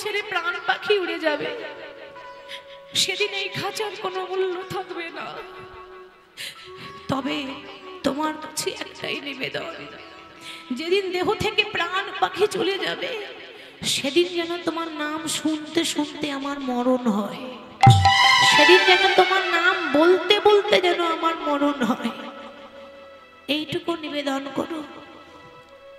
ছেড়ে প্রাণ পাখি উড়ে যাবে, সেদিন এই খাঁচার কোনো মূল্য থাকবে না। তবে তোমার কাছে একটাই নিবেদন, যেদিন দেহ থেকে প্রাণ পাখি চলে যাবে সেদিন যেন তোমার নাম শুনতে শুনতে আমার মরণ হয়, সেদিন যেন তোমার নাম বলতে বলতে যেন আমার মরণ হয়। এইটুকু নিবেদন করো।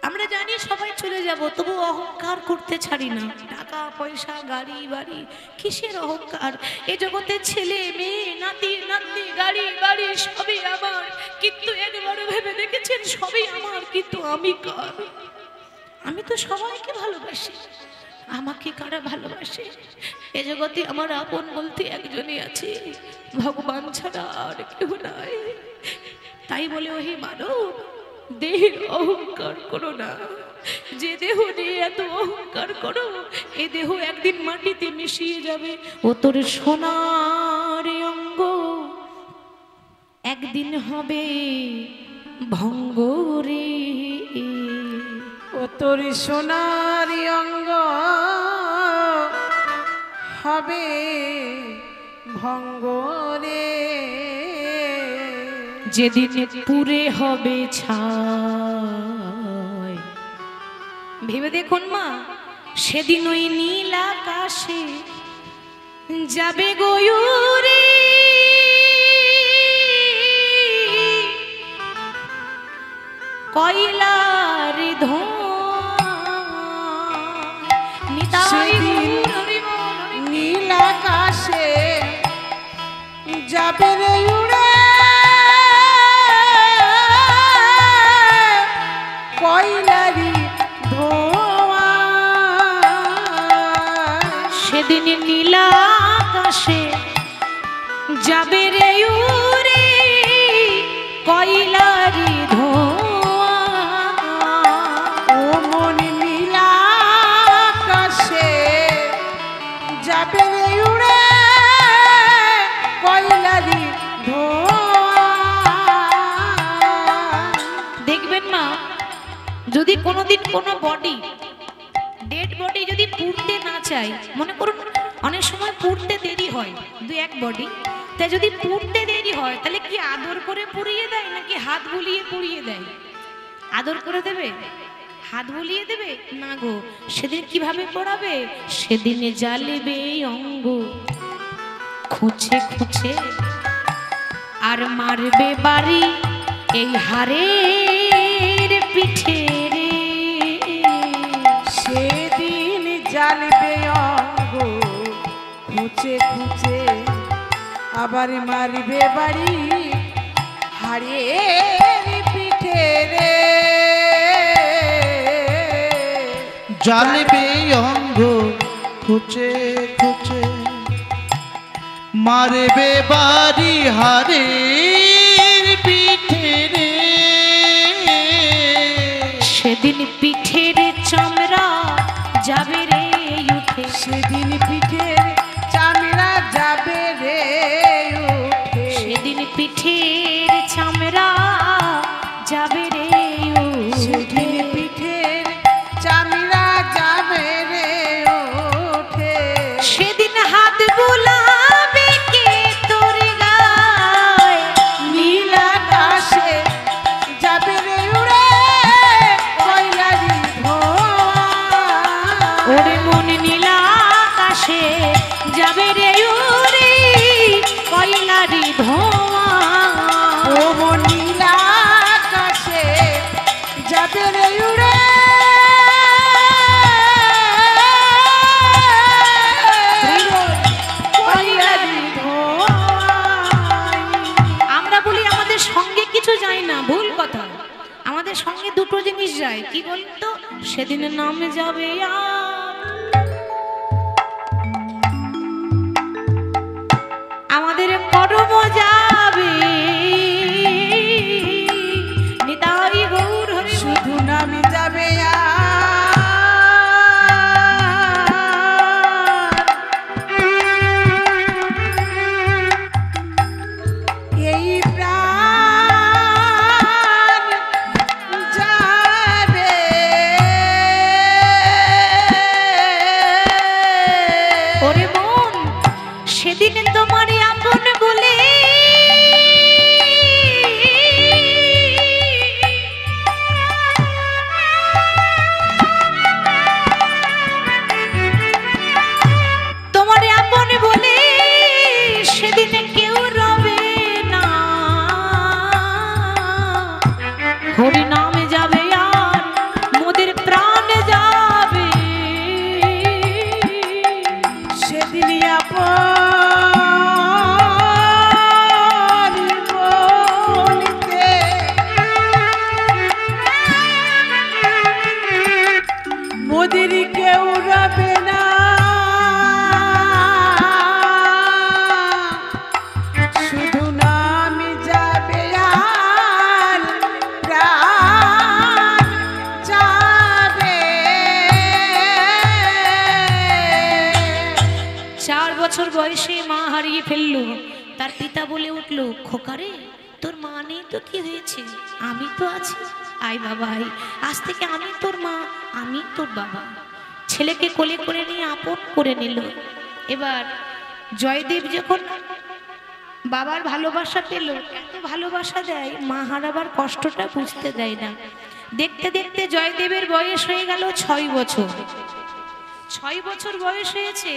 আমরা জানি সবাই চলে যাব, তবু অহংকার করতে ছাড়ি না। টাকা পয়সা গাড়ি বাড়ি কিসের অহংকার? এ জগতে ছেলে মেয়ে নাতি নাতনি গাড়ি বাড়ি সবই আমার, কিন্তু একবারও ভেবে দেখেছেন সবই আমার, কিন্তু আমি কার? আমি তো সবাইকে ভালোবাসি, আমাকে কারা ভালোবাসে? এ জগতে আমার আপন বলতে একজনই আছে, ভগবান ছাড়া আর কেউ নাই। তাই বলে ওহে মানব, দেহের অহংকার করো না। যে দেহ নিয়ে এত অহংকার করো, এ দেহ একদিন মাটিতে মিশিয়ে যাবে। ও তোর সোনার অঙ্গ একদিন হবে ভঙ্গ রে, ও তোর সোনার অঙ্গ হবে ভঙ্গ রে। যেদিন পুরে হবে ছাই, ভেবে দেখুন মা, সেদিন ওই নীল আকাশে যাবে গয়ূরী, কয়লার নীল আকাশে যাবে রে উড়ে, কয়লারি ধোঁয়া। সেদিন নীল আকাশে যাবে রে উড়ে, কয়লারি ধোঁয়া। ও মন নীল আকাশে যাবে রে উড়ে, কয়লারি ধোঁয়া। দেখবেন মা, যদি কোনোদিন কোনো বডি, ডেড বডি যদি পুড়তে না চায়, মনে করুন অনেক সময় পুড়তে দেরি হয় দু এক বডি, তাই যদি পুড়তে দেরি হয় তাহলে কি আদর করে পুড়িয়ে দেয় নাকি হাত বুলিয়ে পুড়িয়ে দেয়? আদর করে দেবে? হাত বুলিয়ে দেবে না গো। সেদিন কিভাবে পড়াবে? সেদিনে জ্বালিবে অঙ্গ খুঁচে খুঁচে, আর মারবে বাড়ি এই হাড়ের পিঠে রে। সেদিন জ্বালিবে অঙ্গ খুঁচে খুঁচে, আবার মারিবে বাড়ি হাড়ের পিঠে রে। জ্বালিবে অঙ্গ খুঁচে খুঁচে, মারবে বাড়ি হাড়ের পিঠে রে। সেদিন পিঠের চামড়া যাবে রে উঠে, সেদিন পিঠের চামড়া যাবে রে উঠে, সেদিন পিঠের চামড়া যাবে রে উঠে, সেদিন পিঠের চামড়া যাবে রে উঠে। সেদিন হাত বুলাবে কে তোর গায়, নীল আকাশে যাবে রে উড়ে, কয়লারি ধোঁয়া। ওরে মন নীল আকাশে যাবে রে উড়ে, কয়লারি ধোঁয়া। ও মন নীল আকাশে যাবে রে উড়ে, কয়লারি ধোঁয়া। আমরা বলি আমাদের সঙ্গে কিছু যায় না, ভুল কথা। আমাদের সঙ্গে দুটো জিনিস যায়, কি বলুন তো? সেদিন নাম যাবে আমাদের কর্ম যাবে, নিতাই গৌর হরি। শুধু নামে যাবে এই প্রাণ যাবে বছর বয়সে মা হারিয়ে ফেললো। তার পিতা বলে উঠলো, খোকারে তোর মা নেই তো কি হয়েছে, আমি তো আছি, আয় বাবা আয়, আজ থেকে আমি তোর মা, আমি তোর বাবা। ছেলেকে কোলে করে নিয়ে আপন করে নিল। এবার জয়দেব যখন বাবার ভালোবাসা পেল, এত ভালোবাসা দেয়, মা হারাবার কষ্টটা বুঝতে দেয় না। দেখতে দেখতে জয়দেবের বয়স হয়ে গেল 6 বছর। 6 বছর বয়স হয়েছে।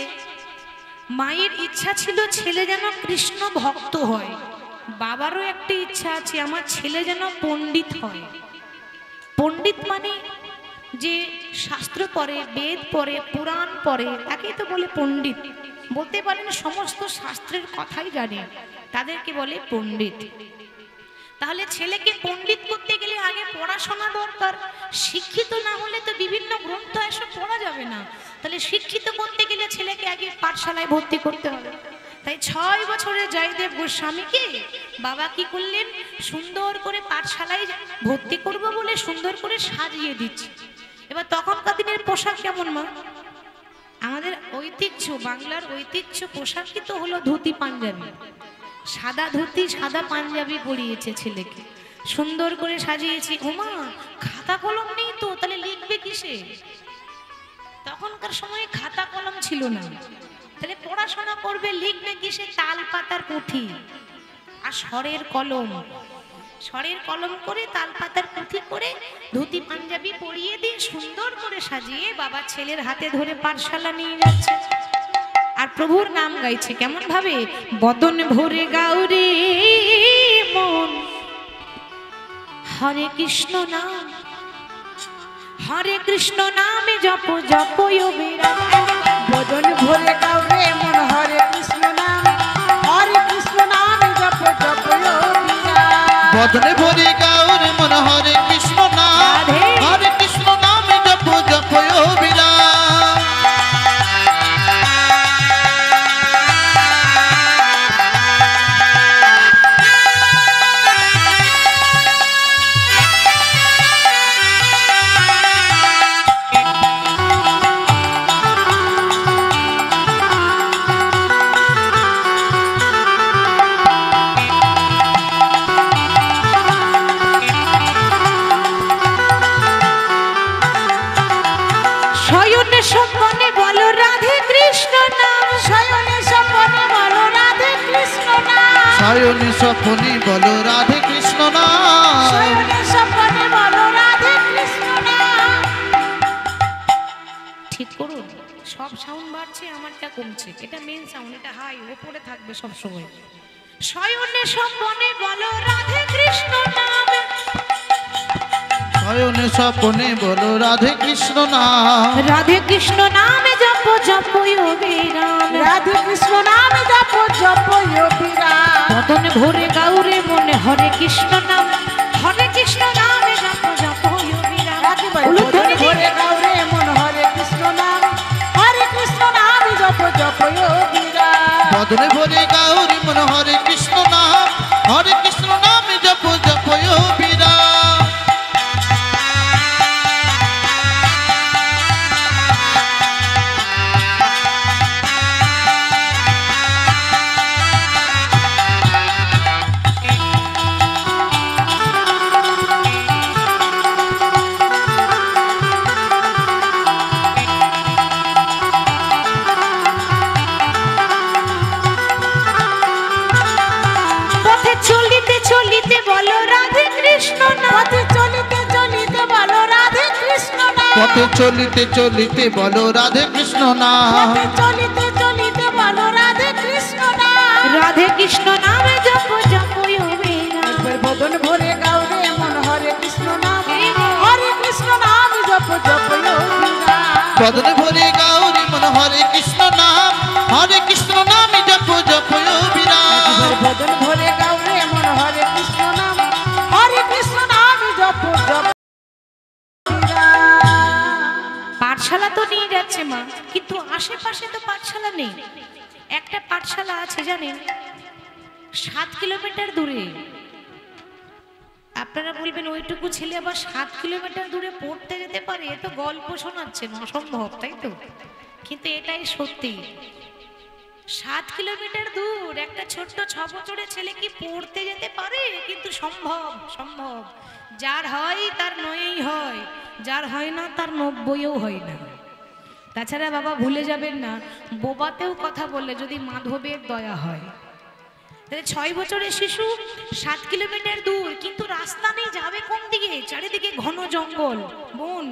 মায়ের ইচ্ছা ছিল ছেলে যেন কৃষ্ণ ভক্ত হয়, বাবারও একটা ইচ্ছা আছে আমার ছেলে যেন পণ্ডিত হয়। পণ্ডিত মানে যে শাস্ত্র পড়ে, বেদ পড়ে, পুরাণ পড়ে, তাকেই তো বলে পণ্ডিত। বলতে পারেন সমস্ত শাস্ত্রের কথাই জানে, তাদেরকে বলে পণ্ডিত। তাহলে ছেলেকে পণ্ডিত করতে গেলে আগে পড়াশোনা দরকার। শিক্ষিত না হলে তো বিভিন্ন গ্রন্থ এসব পড়া যাবে না। তাহলে শিক্ষিত করতে গেলে ছেলেকে আগে পাঠশালায় ভর্তি করতে হবে। তাই 6 বছরের জয়দেব গোস্বামীকে বাবা কি করলেন, সুন্দর করে পাঠশালায় ভর্তি করব বলে সুন্দর করে সাজিয়ে দিচ্ছে। এবার তখনকার দিনের পোশাক কেমন মা? আমাদের ঐতিহ্য, বাংলার ঐতিহ্য পোশাকই তো হলো ধুতি পাঞ্জাবি। সাদা ধুতি সাদা পাঞ্জাবি পরিয়েছে ছেলেকে, সুন্দর করে সাজিয়েছি। ওমা খাতা কলম নেই তো, তাহলে লিখবে কিসে? তখনকার সময়ে খাতা কলম ছিল না, তাহলে পড়াশোনা করবে লিখবে কিসে? তাল পাতার পুঁথি আর স্বরের কলম। স্বরের কলম করে তাল পাতার পুঁথি করে ধুতি পাঞ্জাবি পরিয়ে দিয়ে সুন্দর করে সাজিয়ে বাবা ছেলের হাতে ধরে পাঠশালা নিয়ে যাচ্ছে। আর প্রভুর নাম গাইছে কেমন ভাবে, বদন ভরে গাউরে মন হরে কৃষ্ণ নাম, হরে কৃষ্ণ নামে জপ জপ বদন ভরে গাউরে মন হরে কৃষ্ণ নাম, হরে কৃষ্ণ নাম জপ জপ বদনে ভরে গাওর মন হরে কৃষ্ণ নাম, হরে কৃষ্ণ নাম জপ জপ অবিরাম। স্বপনে বলো রাধে কৃষ্ণ নাম, শয়নে স্বপনে বলো রাধে কৃষ্ণ নাম, শয়নে স্বপনে বলো রাধে কৃষ্ণ নাম, শয়নে স্বপনে বলো রাধে কৃষ্ণ নাম। ঠিক করুন, সব সাউন্ড বাড়ছে, আমারটা কমছে। এটা মেন সাউন্ড, এটা হাই, উপরে থাকবে সব সময়। শয়নে স্বপনে বলো রাধে কৃষ্ণ নাম, শয়নে স্বপনে বলো রাধে কৃষ্ণ নাম, রাধে কৃষ্ণ নামে জপ জপ অবিরাম, রাধে কৃষ্ণ নাম জপ জপ অবিরাম। বদন ভরে গাউরে মনে হরে কৃষ্ণ নাম, হরে কৃষ্ণ নামে জপ জপ অবিরাম। বদন ভরে গাউরে মন হরে কৃষ্ণ নাম, হরে কৃষ্ণ নাম জপ জপ অবিরাম। বদনে ভরে গাওর মন হরে কৃষ্ণ নাম, হরে কৃষ্ণ নাম জপ জপ অবিরাম। পথে চলিতে চলিতে বলো রাধে কৃষ্ণ নাম, পথে চলিতে চলিতে বলো রাধে কৃষ্ণ নাম, পথে চলিতে চলিতে বলো রাধে কৃষ্ণ নাম, পথে চলিতে চলিতে বলো রাধে কৃষ্ণ নাম। রাধে কৃষ্ণ নামে জপ জপ অবিরাম। বদন ভরে গাউরে মন হরে কৃষ্ণ নাম, হরে কৃষ্ণ নাম জপ জপ অবিরাম। বদনে ভরে গাওর মন হরে কৃষ্ণ নাম, হরে কৃষ্ণ নাম জপ জপ অবিরাম। বদন ভরে গাউরে মন হরে কৃষ্ণ নাম, হরে কৃষ্ণ নাম জপ জপ অবিরাম। পাঠশালা তো নিয়ে যাচ্ছে মা, কিন্তু আশেপাশে তো পাঠশালা নেই। একটা পাঠশালা আছে জানেন, 7 কিলোমিটার দূরে। আপনারা বলবেন ওইটুকু ছেলে আবার 7 কিলোমিটার দূরে পড়তে যেতে পারে, এ তো গল্প শোনাচ্ছেন, অসম্ভব তাই তো? কিন্তু এটাই সত্যি। 7 কিলোমিটার দূর একটা ছোট্ট 6 বছরের ছেলে কি পড়তে যেতে পারে? কিন্তু সম্ভব, সম্ভব। যার হয় তার নয়ই হয়, যার হয় না তার 90ও হয় না। তাছাড়া বাবা ভুলে যাবেন না, বোবাতেও কথা বললে যদি মাধবের দয়া হয়। তাহলে 6 বছরের শিশু 7 কিলোমিটার দূর, কিন্তু রাস্তা নেই, যাবে কোন দিকে? চারিদিকে ঘন জঙ্গল, বন।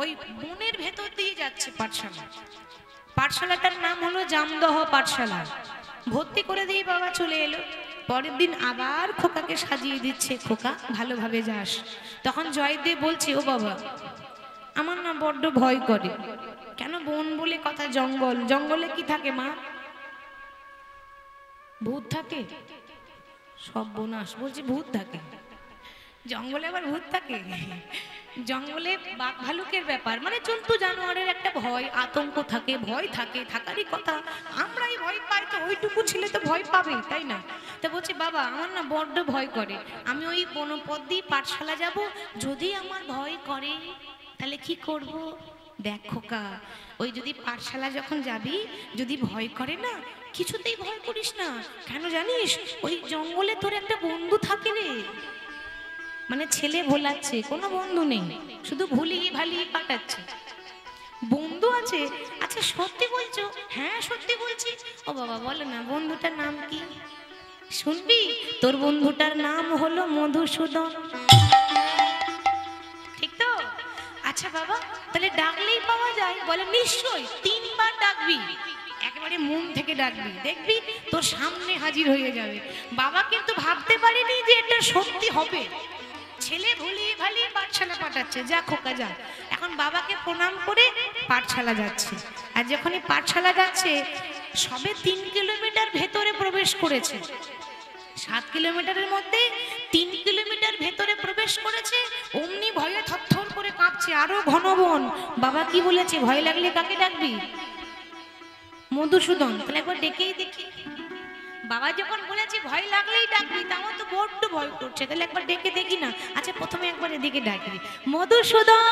ওই বনের ভেতর দিয়ে যাচ্ছে পাঠশালা। পাঠশালাটার নাম হলো জামদহ পাঠশালা। ভর্তি করে দিয়ে বাবা চলে এলো। পরের দিন আবার খোকাকে সাজিয়ে দিচ্ছে, খোকা ভালোভাবে যাস। তখন জয়দেব বলছে, ও বাবা আমার না বড্ড ভয় করে। কেন? বন বলে কথা, জঙ্গল। জঙ্গলে কি থাকে মা? ভূত থাকে। সব বোনাস বলছি ভূত থাকে। জঙ্গলে আবার ভূত থাকে? জঙ্গলে বাঘ ভালুকের ব্যাপার, মানে জন্তু জানোয়ারের একটা ভয় আতঙ্ক থাকে, ভয় থাকে, থাকারই কথা। আমরাই ভয় পাই, তো ওইটুকু ছেলে তো ভয় পাবে, তাই না? তা বলছি বাবা আমার না বড্ড ভয় করে, আমি ওই বনপথ দিয়ে পাঠশালা যাব, যদি আমার ভয় করে তাহলে কি করব? দেখ খোকা, ওই যদি পাঠশালা যখন যাবি, যদি ভয় করে না, কিছুতেই ভয় করিস না। কেন জানিস? ওই জঙ্গলে তোর একটা বন্ধু থাকে রে। মানে ছেলে ভোলাচ্ছে, কোনো বন্ধু নেই, শুধু ভুলিয়ে ভালিয়ে কাটাচ্ছে। বন্ধু আছে? আচ্ছা সত্যি বলছো? হ্যাঁ সত্যি বলছি। ও বাবা বলো না, বন্ধুটার নাম কি? শুনবি? তোর বন্ধুটার নাম হলো মধুসূদন। ঠিক তো? আচ্ছা বাবা তাহলে ডাকলেই পাওয়া যায়? বলে নিশ্চয়ই, 3 বার ডাকবি, একেবারে মন থেকে ডাকবি, দেখবি তোর সামনে হাজির হয়ে যাবে। বাবা কিন্তু ভাবতে পারেনি যে এটা সত্যি হবে। ছেলে ভুলিয়ে ভালিয়ে পাঠশালা পাঠাচ্ছে, যা খোকা যা। এখন বাবাকে প্রণাম করে পাঠশালা যাচ্ছে। আর যখনই পাঠশালা যাচ্ছে, সবে 3 কিলোমিটার ভেতরে প্রবেশ করেছে। 7 কিলোমিটারের মধ্যে 3 কিলোমিটার ভেতরে প্রবেশ করেছে, অমনি ভয়ে থরথর করে কাঁপছে, আরো ঘন বন। বাবা কি বলেছে? ভয় লাগলে কাকে ডাকবি? মধুসূদন। তাহলে একবার ডেকেই দেখি। বাবা যখন বলেছে ভয় লাগলেই ডাকবি, তা আমার তো বড্ড ভয় করছে, তাহলে একবার ডেকে দেখি না। আচ্ছা প্রথমে একবার এদিকে ডাকি, মধুসূদন।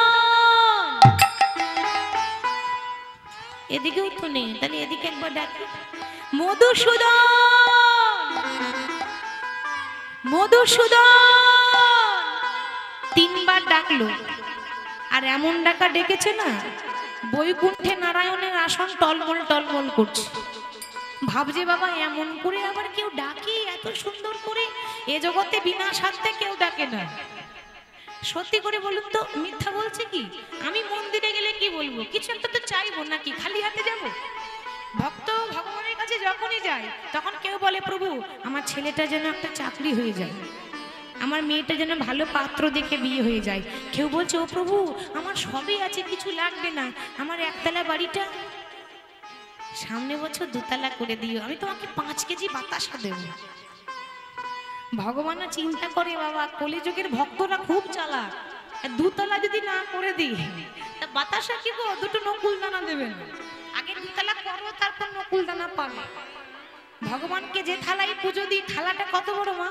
এদিকেও তো নেই, তাহলে এদিকে একবার ডাকি, মধুসূদন, মধুসূদন। 3 বার ডাকলো, আর এমন ডাকা ডেকেছে না, বৈকুণ্ঠে নারায়ণের আসন টলমল টলমল করছে। ভাবছে বাবা এমন করে আবার কেউ ডাকে এত সুন্দর করে? এ জগতে বিনা স্বার্থে কেউ ডাকে না। সত্যি করে বলুন তো, মিথ্যা বলছে কি? আমি মন্দিরে গেলে কি বলবো? কিছু একটা তো চাইবো, নাকি খালি হাতে যাব? ভক্ত ভগবানের কাছে যখনই যায়, তখন কেউ বলে প্রভু আমার ছেলেটা যেন একটা চাকরি হয়ে যায়, আমার মেয়েটা যেন ভালো পাত্র দেখে বিয়ে হয়ে যায়। কেউ বলছে ও প্রভু আমার সবই আছে, কিছু লাগবে না, আমার একতলা বাড়িটা সামনে বছর 2 তলা করে দিও, আমি তোমাকে 5 কেজি বাতাসা দেব। ভগবান চিন্তা করে বাবা কলিযুগের ভক্তরা খুব চালাক, 2 তলা যদি না করে দিই তা বাতাসা কি গো? 2টো নকুল দানা দেবেন, আগে 2 তলা করো তারপর নকুল দানা পাবে। ভগবানকে যে থালায় পুজো দিই, থালাটা কত বড় মা?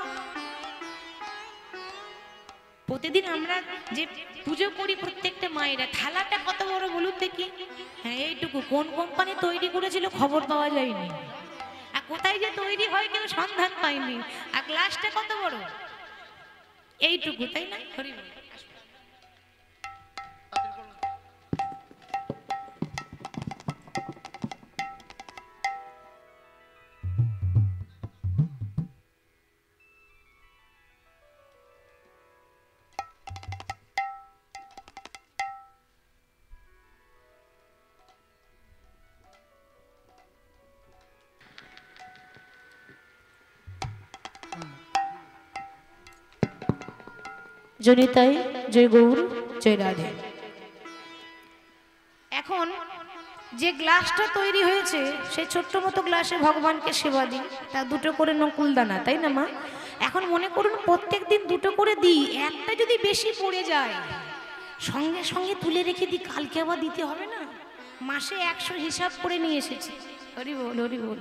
প্রতিদিন আমরা যে পুজো করি প্রত্যেকটা মায়েরা, থালাটা কত বড় বলুন দেখি? হ্যাঁ এইটুকু। কোন কোম্পানি তৈরি করেছিল খবর পাওয়া যায়নি, আর কোথায় যে তৈরি হয় কেউ সন্ধান পায়নি। আর গ্লাসটা কত বড়? এইটুকু, তাই না? হরি বল। জনিতাই জয় গৌর জয় রাধে। এখন যে গ্লাসটা তৈরি হয়েছে সেই ছোট্ট মতো গ্লাসে ভগবানকে সেবা দিই, তা 2টো করে নকুল দানা, তাই না মা? এখন মনে করুন প্রত্যেক দিন 2টো করে দিই, একটা যদি বেশি পড়ে যায় সঙ্গে সঙ্গে তুলে রেখে দিই, কালকে আবার দিতে হবে না। মাসে 100 হিসাব করে নিয়ে এসেছি। হরি বল হরি বল।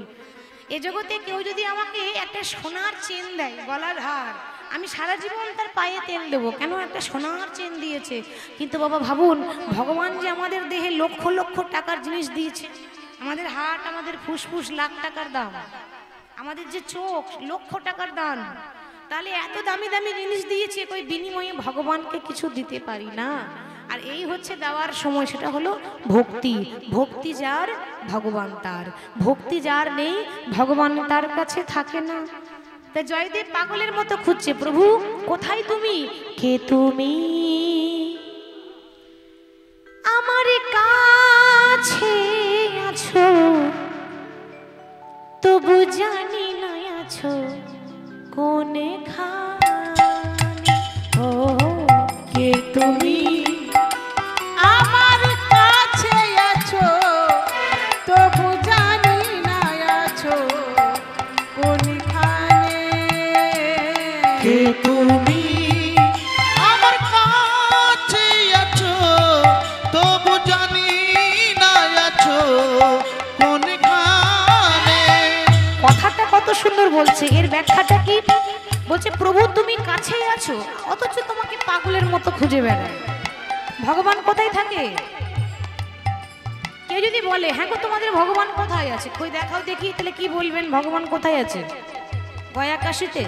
এ জগতে কেউ যদি আমাকে একটা সোনার চেন দেয়, গলার হার, আমি সারা জীবন তার পায়ে তেল দেবো, কেন? একটা সোনার চেন দিয়েছে। কিন্তু বাবা ভাবুন, ভগবান যে আমাদের দেহে লক্ষ লক্ষ টাকার জিনিস দিয়েছে, আমাদের হার্ট, আমাদের ফুসফুস লাখ টাকার দাম, আমাদের যে চোখ লক্ষ টাকার দাম, তাহলে এত দামি দামি জিনিস দিয়েছে, কই বিনিময়ে ভগবানকে কিছু দিতে পারি না। আর এই হচ্ছে দেওয়ার সময়, সেটা হলো ভক্তি। ভক্তি যার ভগবান তার, ভক্তি যার নেই ভগবান তার কাছে থাকে না। তা জয়দেব পাগলের মতো খুঁজছে, প্রভু কোথায় তুমি? কে তুমি? আমার কাছে আছো তবু জানি না আছো কোনখানে। ও কে তুমি? আমার কাছে আছো তবু জানি না আছো কোনখানে। কে তুমি? আমার কাছে আছো তবু জানি না আছো কোনখানে। কথাটা কত সুন্দর বলছে, এর ব্যাখ্যাটা কি? বলছে প্রভু তুমি কাছেই আছো, অথচ তোমাকে পাগলের মতো খুঁজে বেড়ায়। ভগবান কোথায় থাকে? কেউ যদি বলে হ্যাঁ গো তোমাদের ভগবান কোথায় আছে, কই দেখাও দেখি, তাহলে কি বলবেন? ভগবান কোথায় আছে? গয়া কাশীতে?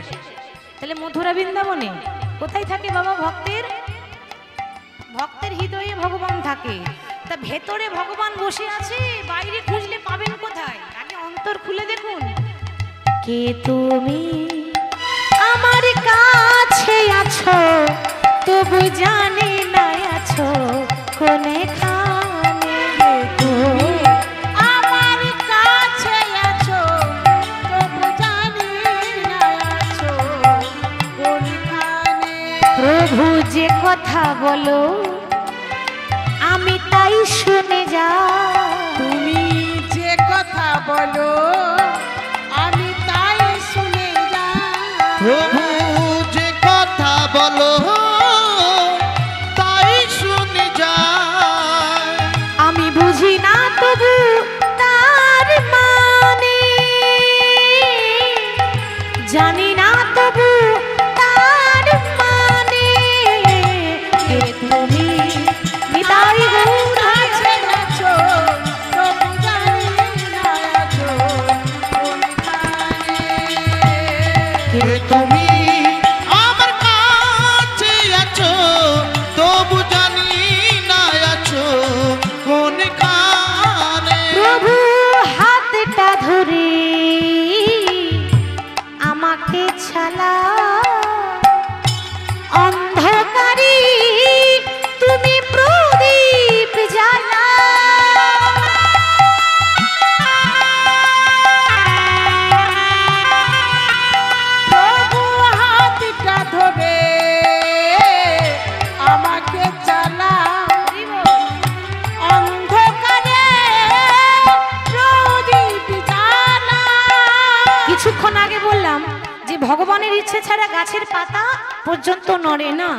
তাহলে মথুরা বৃন্দাবনে? কোথায় থাকে বাবা? ভক্তের ভক্তের হৃদয়ে ভগবান থাকে। তা ভেতরে ভগবান বসে আছে, বাইরে খুঁজলে পাবেন কোথায়? আগে অন্তর খুলে দেখুন। কে তুমি? আমার কাছে আছো তবু জানি না আছো কোনখানে। তুমি আমার কাছে আছো তবু জানি না আছো কোনখানে। প্রভু যে কথা বলো আমি তাই শুনে যা। তুমি যে কথা বলো আমি তাই শুনে যাই। প্রভু যে কথা বলো তাই শুনে যায়। আমি বুঝি না তবু তার মানে, জানি না তবু তার মানে। কে তুমি? নিতাই গৌর কাছে আছো তবু জানি না আছো কোনখানে। কে তুমি? আমার কাছে আছো তবু জানি না আছো কোনখানে। প্রভু হাতটা ধরে আমাকে ছালা, অন্ধকারে তুমি প্রদীপ জ্বালা। প্রভু হাতটা ধরে আমাকে চালাও, অন্ধকারে প্রদীপ জ্বালাও। কিছুক্ষণ আগে বললাম যে ভগবানের ইচ্ছে ছাড়া গাছের পাতা পর্যন্ত নড়ে না।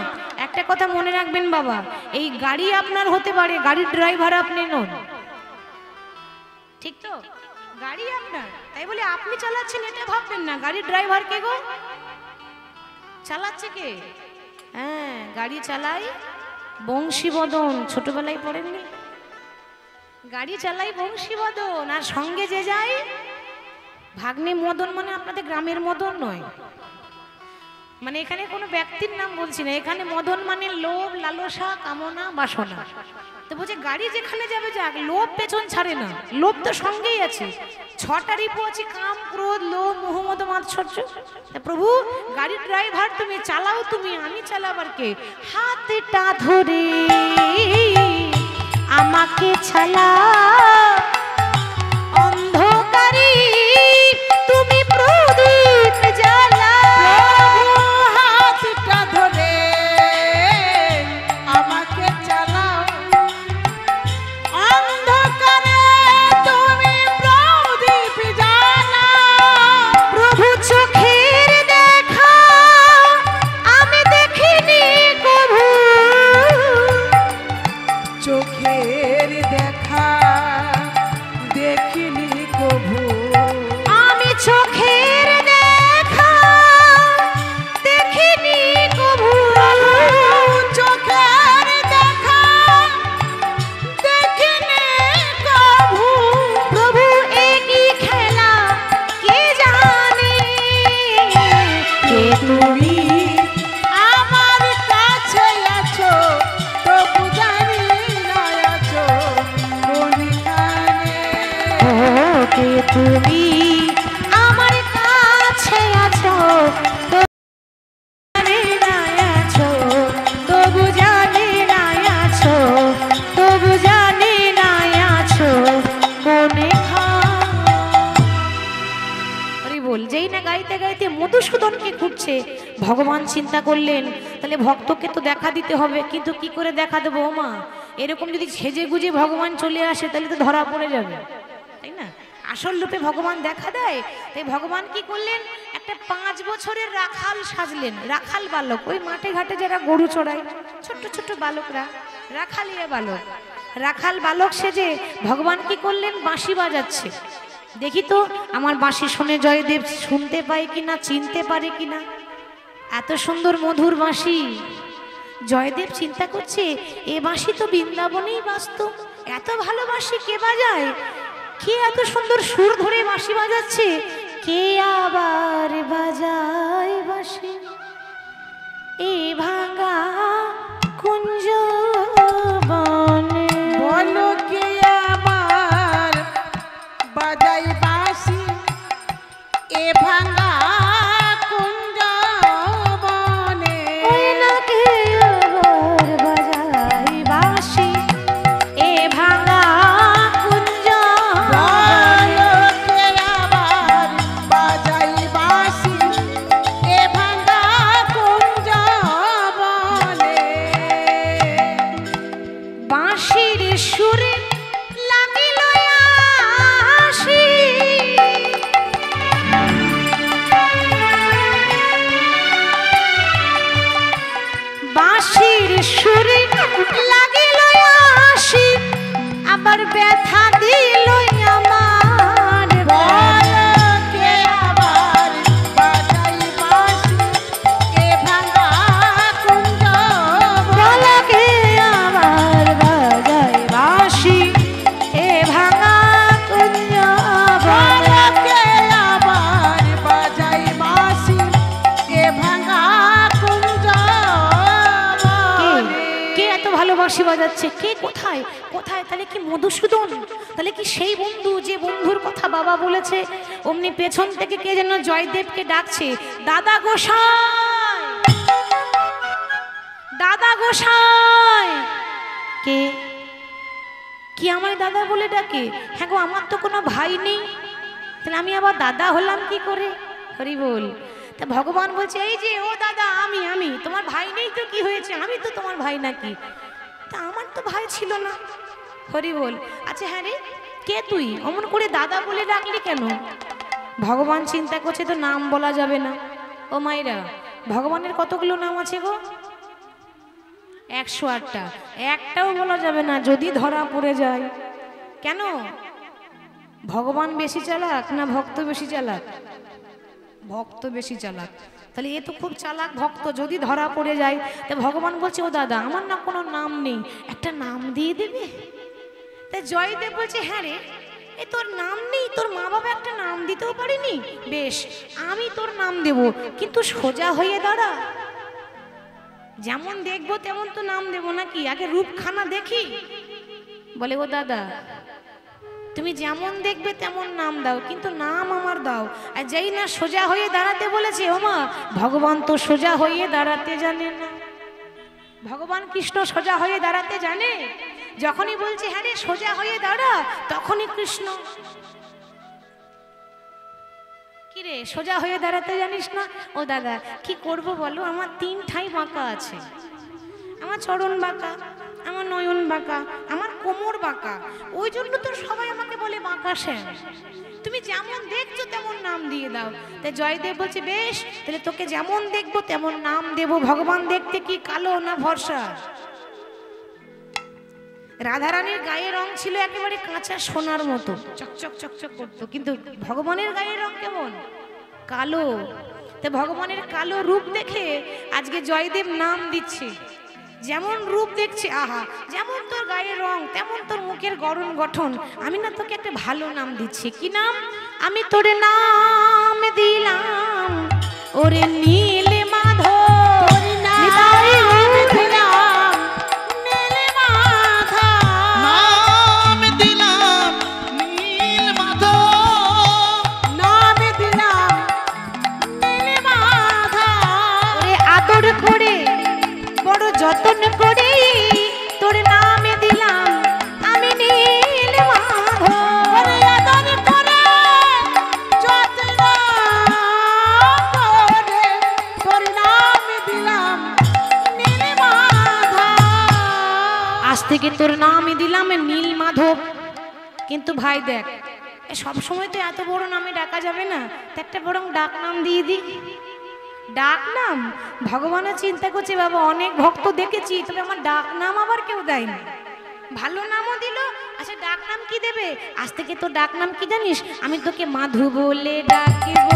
একটা কথা মনে রাখবেন বাবা, এই গাড়ি আপনার হতে পারে, গাড়ির ড্রাইভার আপনি নন, ঠিক তো? গাড়ি আপনার, তাই বলে আপনি চালাচ্ছেন এটা ভাববেন না। গাড়ির ড্রাইভার কে গো? চালাচ্ছে কে? হ্যাঁ, গাড়ি চালাই বংশীবদন। ছোটবেলায় পড়েননি? গাড়ি চালাই বংশীবদন, আর সঙ্গে যে যায় ভাগ্নে মদন। মানে আপনাদের গ্রামের মদন নয়, মানে এখানে কোনো ব্যক্তির নাম বলছি না, এখানে মদন মানে লোভ, লালসা, কামনা, বাসনা। তো বলছে গাড়ি যেখানে যাবে যাক, লোভ পেছন ছাড়ে না, লোভ তো সঙ্গেই আছে। ছটা রিপু আছে, কাম, ক্রোধ, লোভ, মোহ, মদ, মাৎসর্য। প্রভু গাড়ির ড্রাইভার তুমি, চালাও তুমি, আমি চালাবার কে? হাতটা ধরে আমাকে ছালা, অন্ধকারে তুমি প্রদীপ জ্বালা। হাতটা ধরে আমাকে চালাও, অন্ধকারে তুমি প্রদীপ জ্বালাও। প্রভু চোখের দেখা আমি দেখিনি কভু, চোখের দেখা দেখিনি কভু। আমি চোখের দেখা দেখিনি কভু। চোখের দেখা দেখিনি কভু। থাকে তুমি আমার কাছে আছো, জানি না আছো, তবু জানি না আছো, তবু জানি না আছো কোনে বল। যেই না গাইতে গাইতে মধুসূদনকে খুঁজছে, ভগবান চিন্তা করলেন তাহলে ভক্তকে তো দেখা দিতে হবে, কিন্তু কি করে দেখা দেবো মা? এরকম যদি সেজে গুজে ভগবান চলে আসে তাহলে তো ধরা পড়ে যাবে, তাই না? আসল রূপে ভগবান দেখা দেয়। তাই ভগবান কি করলেন, একটা 5 বছরের রাখাল সাজলেন, রাখাল বালক। ওই মাঠে ঘাটে যারা গরু চড়ায় ছোট্ট ছোট্ট বালকরা, রাখালিয়া বালক, রাখাল বালক সেজে ভগবান কি করলেন, বাঁশি বাজাচ্ছে। দেখি তো আমার বাঁশি শুনে জয়দেব শুনতে পায় কিনা, চিনতে পারে কিনা। এত সুন্দর মধুর বাঁশি। জয়দেব চিন্তা করছে এ বাঁশি তো বৃন্দাবনেই বাজতো, এত ভালো বাঁশি কে বাজায়, কে এত সুন্দর সুর ধরে বাঁশি বাজাচ্ছে, কে আবার বাজায় বাঁশি এ ভাঙা কুঞ্জ বনে। বলো কে আবার বাজাই বাঁশি এ ভাঙা কুঞ্জ বনে। ওই না কে আবার বাজায় বাঁশি এ ভাঙা কুঞ্জ বনে। বলো কে আবার বাজাই বাঁশি এ ভাঙা কুঞ্জ বনে। বাঁশির সুরে লাগিল আশি, বাঁশির সুরে লাগিল আশি, আবার ব্যথা দিল আমার। বলো কে আবার বাজাই বাঁশি এ ভাঙা কুঞ্জ বনে। বলকে আবার বাজায় বাঁশি এ ভাঙা কুঞ্জ বনে। বলো কে আবার বাজাই বাঁশি এ ভাঙা কুঞ্জ বনে। কে এত ভালো বাঁশি বাজাচ্ছে, কে কোথায় কোথায়? তাহলে কি মধুসূদন? তাহলে কি সেই বন্ধু যে বন্ধুর কথা বাবা বলেছে? অমনি পেছন থেকে কে যেন জয়দেবকে ডাকছে, দাদা গোসাই, দাদা গোসাই। কে কি আমায় দাদা বলে ডাকে? হ্যাঁ গো, আমার তো কোনো ভাই নেই, তাহলে আমি আবার দাদা হলাম কি করে? হরি বল। তা ভগবান বলছে এই যে ও দাদা, আমি আমি তোমার ভাই নেই তো কি হয়েছে, আমি তো তোমার ভাই নাকি? তা আমার তো ভাই ছিল না। হরি বল। আচ্ছা হ্যাঁ রে, কে তুই? অমন করে দাদা বলে ডাকলি কেন? ভগবান চিন্তা করছে তো নাম বলা যাবে না। ও মাইরা, ভগবানের কতগুলো নাম আছে গো? 108টা। একটাও বলা যাবে না, যদি ধরা পড়ে যায়। কেন? ভগবান বেশি চালাক না ভক্ত বেশি চালাক? ভক্ত বেশি চালাক। তাহলে এ তো খুব চালাক ভক্ত, যদি ধরা পড়ে যায়। তা ভগবান বলছে ও দাদা, আমার না কোনো নাম নেই, একটা নাম দিয়ে দেবে? তা জয়দেব বলছে হ্যাঁ রে, এ তোর নাম নেই, তোর মা বাবা একটা নাম দিতেও পারেনি? বেশ, আমি তোর নাম দেব, কিন্তু সোজা হয়ে দাঁড়া। যেমন দেখবো তেমন তো নাম দেব নাকি? আগে রূপখানা দেখি। বলে ও দাদা, তুমি যেমন দেখবে তেমন নাম দাও, কিন্তু নাম আমার দাও। আর যেই না সোজা হয়ে দাঁড়াতে বলেছে, ও মা, ভগবান তো সোজা হয়ে দাঁড়াতে জানে না। ভগবান কৃষ্ণ সোজা হয়ে দাঁড়াতে জানে? যখনই বলছে হ্যাঁ রে সোজা হয়ে দাঁড়া, তখনই কৃষ্ণ কি রে সোজা হয়ে দাঁড়াতে জানিস না? ও দাদা কি করব বলো, আমার 3 ঠাই বাঁকা আছে। আমার চরণ বাঁকা, আমার নয়ন বাঁকা, আমার কোমর বাঁকা। ওই জন্য তো সবাই আমাকে বলে বাঁকা শ্যাম। তুমি যেমন দেখছো তেমন নাম দিয়ে দাও। তাই জয়দেব বলছে বেশ, তাহলে তোকে যেমন দেখবো তেমন নাম দেব। ভগবান দেখতে কি কালো না ফর্সা? রাধারানীর গায়ের রং ছিল একেবারে কাঁচা সোনার মতো, চকচক চকচক করতো, কিন্তু ভগবানের গায়ের রং কেমন? কালো। তো ভগবানের কালো রূপ দেখে আজকে জয়দেব নাম দিচ্ছে। যেমন রূপ দেখছে, আহা যেমন তোর গায়ের রং তেমন তোর মুখের গড়ন গঠন, আমি না তোকে একটা ভালো নাম দিচ্ছি। কি নাম? আমি তোর নাম দিলাম ওরে নীল মাধব। নাম দিলাম নীল মাধব। তোর নামই দিলাম নীল মাধব। কিন্তু ভাই দেখ, সব সময় তো এত বড় নামে ডাকা যাবে না, তো একটা বরং ডাক নাম দিয়ে দিই। ডাক নাম ভগবানের চিন্তা করছে, বাবা অনেক ভক্ত দেখেছি, তবে আমার ডাক নাম আবার কেউ দেয়নি। ভালো নামও দিল, আচ্ছা ডাক নাম কি দেবে? আজ থেকে তোর ডাক নাম কি জানিস? আমি তোকে মাধু বলে ডাকিব,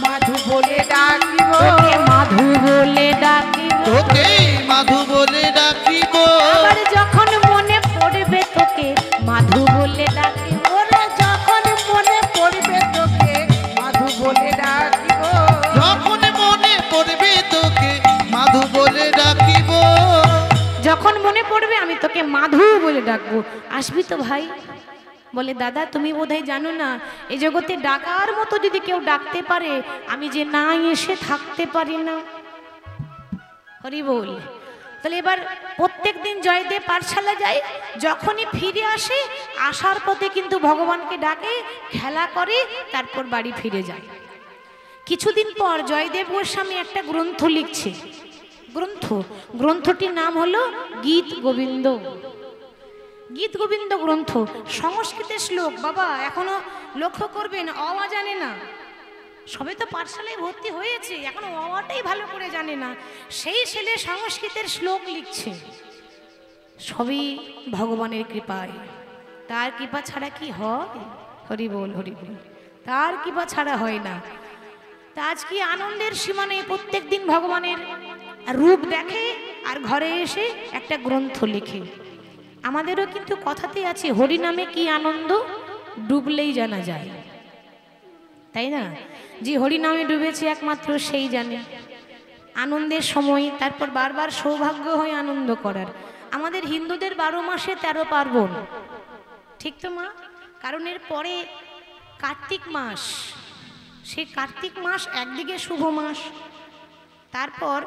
মাধু বলে ডাকিব, তোকে মাধু বলে ডাকিব, তোকে মাধু বলে ডাকিব। আবার যখন মনে পড়বে তোকে মাধু বলে ডাকিব, ওরে যখন মনে পড়বে তোকে মাধু বলে ডাকিব, যখন মনে পড়বে তোকে মাধু বলে ডাকিব। যখন মনে পড়বে আমি তোকে মাধু বলে ডাকবো। আসবি তো ভাই? বলে দাদা তুমি বোধহয় জানো না, এই জগতে ডাকার মতো যদি কেউ ডাকতে পারে, আমি যে না এসে থাকতে পারি না। হরি বল। তাহলে এবার প্রত্যেক দিন জয়দেব পাঠশালা যায়, যখনই ফিরে আসে আসার পথে কিন্তু ভগবানকে ডাকে, খেলা করে, তারপর বাড়ি ফিরে যায়। কিছুদিন পর জয়দেব গোস্বামী একটা গ্রন্থ লিখছে। গ্রন্থটির নাম হলো গীত গোবিন্দ। গীত গোবিন্দ গ্রন্থ সংস্কৃতের শ্লোক। বাবা এখনো লক্ষ্য করবেন, অওয়া জানে না, সবে তো পাঠশালায় ভর্তি হয়েছে, এখনো অওয়াটাই ভালো করে জানে না। সেই ছেলে সংস্কৃতের শ্লোক লিখছে, সবই ভগবানের কৃপায়। তার কৃপা ছাড়া কি হয়? হরি বল, হরি বল। তার কৃপা ছাড়া হয় না। তা আজ কি আনন্দের সীমা নেই, প্রত্যেক দিন ভগবানের রূপ দেখে আর ঘরে এসে একটা গ্রন্থ লিখে। আমাদেরও কিন্তু কথাতে আছে, হরি নামে কি আনন্দ ডুবলেই জানা যায়, তাই না? যে হরি নামে ডুবেছে একমাত্র সেই জানে আনন্দের সময়, তারপর বারবার সৌভাগ্য হয় আনন্দ করার। আমাদের হিন্দুদের 12 মাসে 13 পার্বণ, ঠিক তো মা? কারণ এর পরে কার্তিক মাস, সেই কার্তিক মাস একদিকে শুভ মাস, তারপর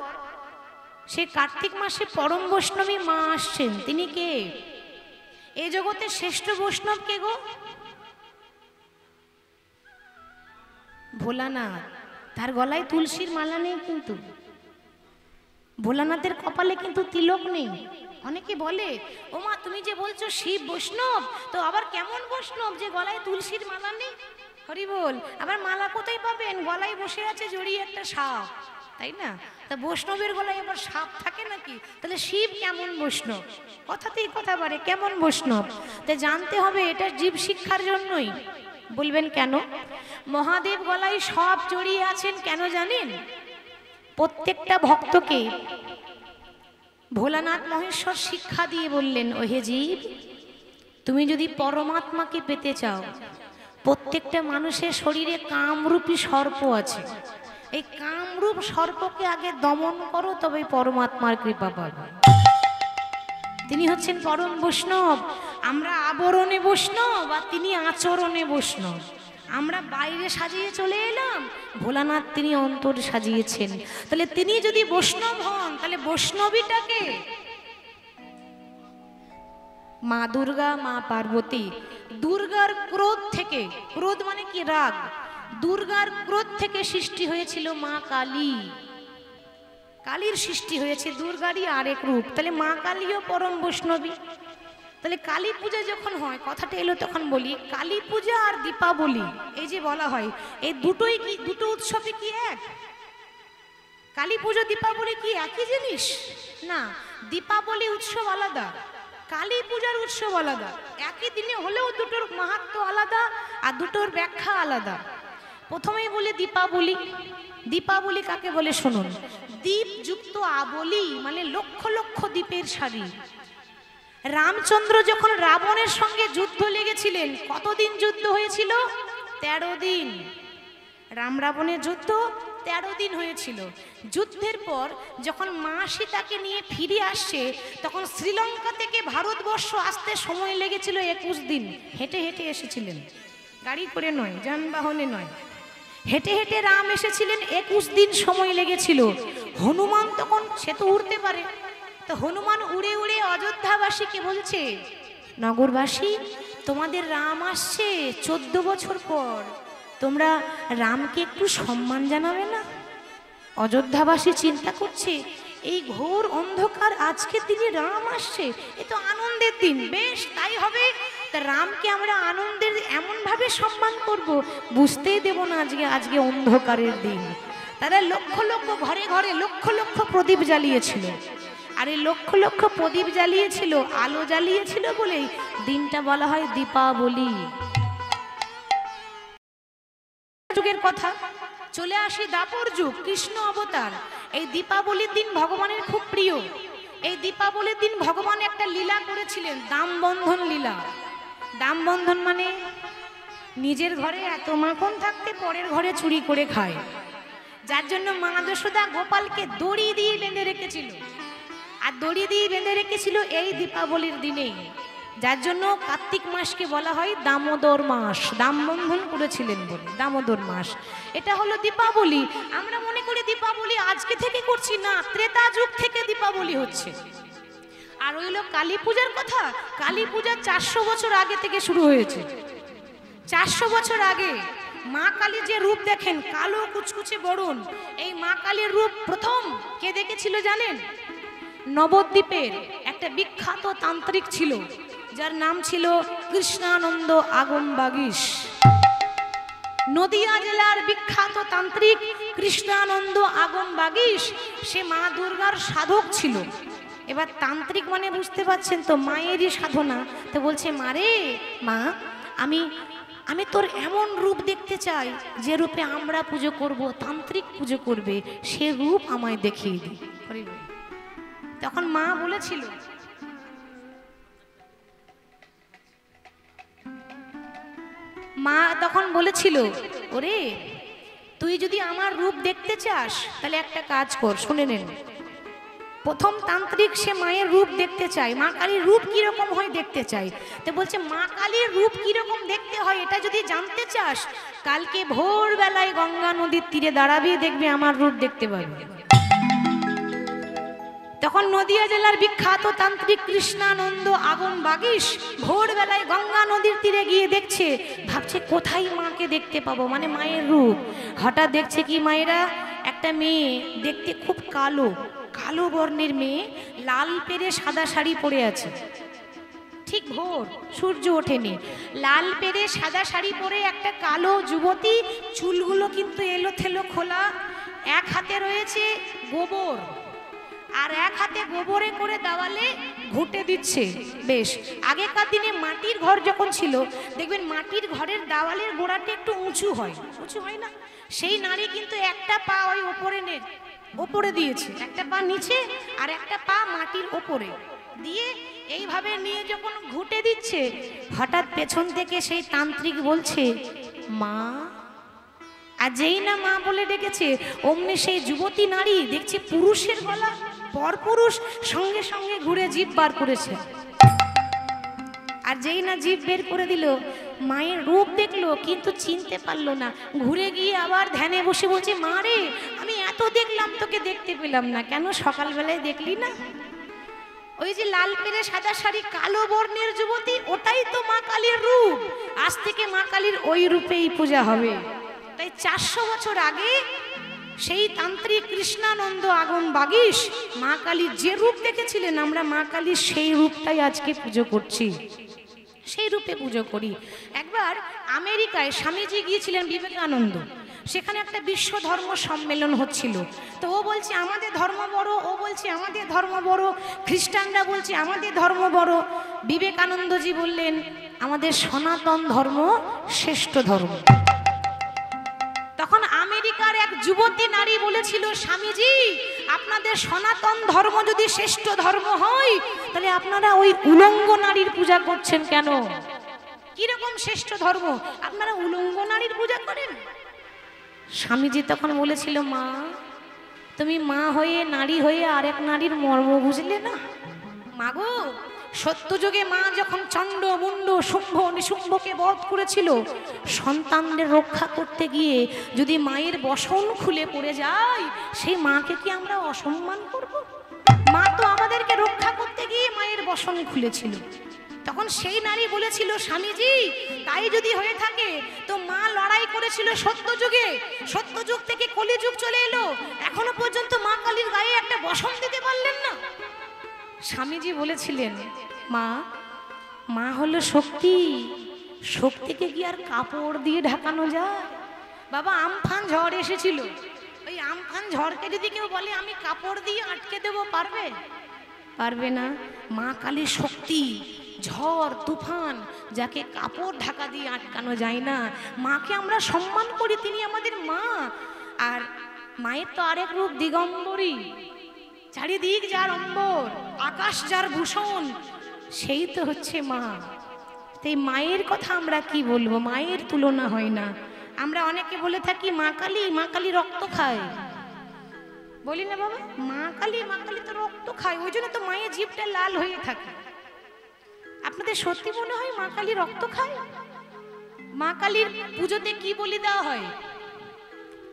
সেই কার্তিক মাসে পরম বৈষ্ণবী মা আসছেন। তিনি কে? এই জগতের শ্রেষ্ঠ বৈষ্ণব কে গো? ভোলানাথ। তার গলায় তুলসীর মালা নেই, কিন্তু ভোলানাথের কপালে কিন্তু তিলক নেই। অনেকে বলে, ও মা তুমি যে বলছো শিব বৈষ্ণব, তো আবার কেমন বৈষ্ণব যে গলায় তুলসীর মালা নেই? হরি বল। আবার মালা কোথায় পাবেন? গলায় বসে আছে জড়িয়ে একটা সাপ, তাই না? তা বৈষ্ণবের গলায় আবার সাপ থাকে নাকি? তাহলে শিব কেমন বৈষ্ণব? কথাতেই কথা বাড়ে, কেমন বৈষ্ণব? তা জানতে হবে, এটা জীব শিক্ষার জন্যই। বলবেন কেন? মহাদেব গলায় সব জড়িয়ে আছেন কেন জানেন? প্রত্যেকটা ভক্তকে ভোলানাথ মহেশ্বর শিক্ষা দিয়ে বললেন, ওহে জীব, তুমি যদি পরমাত্মাকে পেতে চাও, প্রত্যেকটা মানুষের শরীরে কামরূপী সর্প আছে, এই কামরূপ সর্পকে আগে দমন করো, তবে পরমাত্মার কৃপা পাবে। তিনি হচ্ছেন পরম বৈষ্ণব। আমরা আবরণে বৈষ্ণব আর তিনি আচরণে বৈষ্ণব। আমরা বাইরে সাজিয়ে চলে এলাম, ভোলানাথ তিনি অন্তর সাজিয়েছেন। তাহলে তিনি যদি বৈষ্ণব হন, তাহলে বৈষ্ণবীটাকে মা দুর্গা, মা পার্বতী। দুর্গার ক্রোধ থেকে, ক্রোধ মানে কি? রাগ। দুর্গার ক্রোধ থেকে সৃষ্টি হয়েছিল মা কালী। কালীর সৃষ্টি হয়েছে দুর্গারই আরেক রূপ। তাহলে মা কালীও পরম বৈষ্ণবী। তাহলে কালী পূজা যখন হয়, কথাটা এলো তখন বলি, কালী পূজা আর দীপাবলি এই যে বলা হয়, এই দুটোই কি, দুটো উৎসবই কি এক? কালী পুজো দীপাবলি কি একই জিনিস? না, দীপাবলি উৎসব আলাদা, কালী পূজার উৎসব আলাদা। একই দিনে হলেও দুটোর মাহাত্ম্য আলাদা আর দুটোর ব্যাখ্যা আলাদা। প্রথমেই বলি দীপাবলি। দীপাবলি কাকে বলে শুনুন। দীপ যুক্ত আবলি মানে লক্ষ লক্ষ দীপের সারি। রামচন্দ্র যখন রাবণের সঙ্গে যুদ্ধ লেগেছিলেন, কতদিন যুদ্ধ হয়েছিল? 13 দিন। রাম রাবণের যুদ্ধ 13 দিন হয়েছিল। যুদ্ধের পর যখন মা সীতাকে নিয়ে ফিরে আসছে, তখন শ্রীলঙ্কা থেকে ভারতবর্ষ আসতে সময় লেগেছিল 21 দিন। হেঁটে হেঁটে এসেছিলেন, গাড়ি করে নয়, যানবাহনে নয়, হেঁটে হেঁটে রাম এসেছিলেন। 21 দিন সময় লেগেছিল। হনুমান তখন, সে তো উড়তে পারে, তো হনুমান উড়ে উড়ে অযোধ্যাবাসীকে বলছে, নগরবাসী তোমাদের রাম আসছে 14 বছর পর, তোমরা রামকে একটু সম্মান জানাবে না? অযোধ্যাবাসী চিন্তা করছে, এই ঘোর অন্ধকার আজকের দিনে রাম আসছে, এ তো আনন্দের দিন, বেশ তাই হবে। তা রামকে আমরা আনন্দের এমনভাবে সম্মান করব, বুঝতেই দেব না আজকে অন্ধকারের দিন। তারা লক্ষ লক্ষ ঘরে ঘরে লক্ষ লক্ষ প্রদীপ জ্বালিয়েছিল, আর এই লক্ষ লক্ষ প্রদীপ জ্বালিয়েছিল, আলো জ্বালিয়েছিল বলেই দিনটা বলা হয় দীপাবলি। যুগের কথা, চলে আসি দাপর যুগ, কৃষ্ণ অবতার। এই দীপাবলির দিন ভগবানের খুব প্রিয়। এই দীপাবলির দিন ভগবান একটা লীলা করেছিলেন, দামবন্ধন লীলা। দামবন্ধন মানে নিজের ঘরে এত মাখন থাকতে পরের ঘরে চুরি করে খায়, যার জন্য মা যশোদা গোপালকে দড়ি দিয়ে বেঁধে রেখেছিল। আর দড়ি দিয়ে বেঁধে রেখেছিল এই দীপাবলির দিনে, যার জন্য কার্তিক মাসকে বলা হয় দামোদর মাস। দামবন্ধন করেছিলেন বলে দামোদর মাস। এটা হলো দীপাবলি। আমরা মনে করি দীপাবলি আজকে থেকে করছি, না, ত্রেতা যুগ থেকে দীপাবলি হচ্ছে। আর ওইল কালী পূজার কথা, কালী পূজা 400 বছর আগে থেকে শুরু হয়েছে। 400 বছর আগে মা কালী যে রূপ দেখেন, কালো কুচকুচে বরণ, এই মা কালীর রূপ প্রথম কে দেখেছিল জানেন? নবদ্বীপের একটা বিখ্যাত তান্ত্রিক ছিল, যার নাম ছিল কৃষ্ণানন্দ আগমবাগীশ। নদিয়া জেলার বিখ্যাত তান্ত্রিক কৃষ্ণানন্দ আগমবাগীশ, সে মা দুর্গার সাধক ছিল। এবার তান্ত্রিক মানে বুঝতে পারছেন তো, মায়েরই সাধনা। তো বলছে, মারে মা, আমি তোর এমন রূপ দেখতে চাই যে রূপে আমরা পুজো করব, তান্ত্রিক পুজো করবে, সে রূপ আমায় দেখিয়ে দি। তখন মা বলেছিল, ওরে তুই যদি আমার রূপ দেখতে চাস তাহলে একটা কাজ কর, শুনে নেন। প্রথম তান্ত্রিক সে মায়ের রূপ দেখতে চায়, মা কালীর রূপ কিরকম হয় দেখতে চায়। তো বলছে, মা কালীর রূপ কিরকম দেখতে হয় এটা যদি জানতে চাস, কালকে ভোরবেলায় গঙ্গা নদীর তীরে দাঁড়াবি, দেখবি আমার রূপ দেখতে পাবি। তখন নদিয়া জেলার বিখ্যাত তান্ত্রিক কৃষ্ণানন্দ আগমবাগীশ ভোরবেলায় গঙ্গা নদীর তীরে গিয়ে দেখছে, ভাবছে কোথায় মাকে দেখতে পাবো, মানে মায়ের রূপ। হঠাৎ দেখছে কি, মায়েরা একটা মেয়ে দেখতে খুব কালো, কালো বর্ণের মেয়ে, লাল পেরে সাদা শাড়ি পরে আছে। ঠিক ভোর, সূর্য ওঠেনি, লাল পেরে সাদা শাড়ি পরে একটা কালো যুবতী, চুলগুলো কিন্তু এলোথেলো খোলা, এক হাতে রয়েছে গোবর, আর এক হাতে গোবরে করে দেওয়ালে ঘুঁটে দিচ্ছে। বেশ, আগেকার দিনে মাটির ঘর যখন ছিল, দেখবেন মাটির ঘরের দেওয়ালের গোড়াটা একটু উঁচু হয়, উঁচু হয় না? সেই নারী কিন্তু একটা পা ওই ওপরে দিয়েছে, একটা পা নিচে আর একটা পা মাটির ওপরে দিয়ে এইভাবে নিয়ে যখন ঘুঁটে দিচ্ছে, হঠাৎ পেছন থেকে সেই তান্ত্রিক বলছে, মা। আর যেই না মা বলে ডেকেছে, অমনি সেই যুবতী নারী দেখছে পুরুষের গলা, পরপুরুষ, সঙ্গে সঙ্গে ঘুরে জিভ বার করেছে। আর যেই না জিভ বের করে দিল, মায়ের রূপ দেখলো কিন্তু চিনতে পারলো না। ঘুরে গিয়ে আবার ধ্যানে বসে বলছে, মা রে, আমি এত দেখলাম তোকে দেখতে পেলাম না, কেন সকালবেলায় দেখলি না? ওই যে লাল পেরে সাদা শাড়ি কালো বর্ণের যুবতী, ওটাই তো মা কালীর রূপ। আজ থেকে মা কালীর ওই রূপেই পূজা হবে। তাই 400 বছর আগে সেই তান্ত্রিক কৃষ্ণানন্দ আগমবাগীশ মা কালীর যে রূপ দেখেছিলেন, আমরা মা কালীর সেই রূপটাই আজকে পুজো করছি, সেই রূপে পুজো করি। একবার আমেরিকায় স্বামীজি গিয়েছিলেন বিবেকানন্দ, সেখানে একটা বিশ্ব ধর্ম সম্মেলন হচ্ছিল। তো ও বলছে আমাদের ধর্ম বড়, ও বলছে আমাদের ধর্ম বড়, খ্রিস্টানরা বলছে আমাদের ধর্ম বড়। বিবেকানন্দজি বললেন, আমাদের সনাতন ধর্ম শ্রেষ্ঠ ধর্ম। তখন আমেরিকার এক যুবতী নারী বলেছিল, স্বামীজি, আপনাদের সনাতন ধর্ম যদি শ্রেষ্ঠ ধর্ম হয়, তাহলে আপনারা ওই উলঙ্গ নারীর পূজা করছেন কেন? কিরকম শ্রেষ্ঠ ধর্ম, আপনারা উলঙ্গ নারীর পূজা করেন? স্বামীজি তখন বলেছিল, মা, তুমি মা হয়ে, নারী হয়ে আরেক নারীর মর্ম বুঝলে না। মাগো, সত্যযুগে মা যখন চণ্ড মুন্ড শুম্ভ নিশুম্ভকে বধ করেছিল, সন্তানদের রক্ষা করতে গিয়ে যদি মায়ের বসন খুলে পড়ে যায়, সেই মাকে কি আমরা অসম্মান করব? মা তো আমাদেরকে রক্ষা করতে গিয়ে মায়ের বসন খুলেছিল। তখন সেই নারী বলেছিল, স্বামীজি, তাই যদি হয়ে থাকে তো মা লড়াই করে হয়েছিল সত্যযুগে, সত্যযুগ থেকে কলিযুগ চলে এলো, এখনো পর্যন্ত মা কালীর গায়ে একটা বসন দিতে পারলেন না। স্বামীজি বলেছিলেন, মা, মা হলো শক্তি, শক্তিকে কি আর কাপড় দিয়ে ঢাকানো যায়? বাবা, আমফান ঝড় এসেছিল, ওই আমফান ঝড়কে যদি কেউ বলে আমি কাপড় দিয়ে আটকে দেবো, পারবে? পারবে না। মা কালীর শক্তি, ঝড় তুফান, যাকে কাপড় ঢাকা দিয়ে আটকানো যায় না। মাকে আমরা সম্মান করি, তিনি আমাদের মা। আর মায়ের তো আরেক রূপ দিগম্বরী, চারিদিক যার অম্বর, আকাশ যার ভূষণ, সেই তো হচ্ছে মা। তাই মায়ের কথা আমরা কি বলবো, মায়ের তুলনা হয় না। আমরা অনেকে বলে থাকি মা কালী, মা কালী রক্ত খায়, বলি না বাবা? মা কালী, মা কালী তো রক্ত খায়, ওই জন্য তো মায়ের জিভটা লাল হয়ে থাকে। আপনাদের সত্যি মনে হয় মা কালী রক্ত খায়? মা কালীর পুজোতে কি বলি দেওয়া হয়?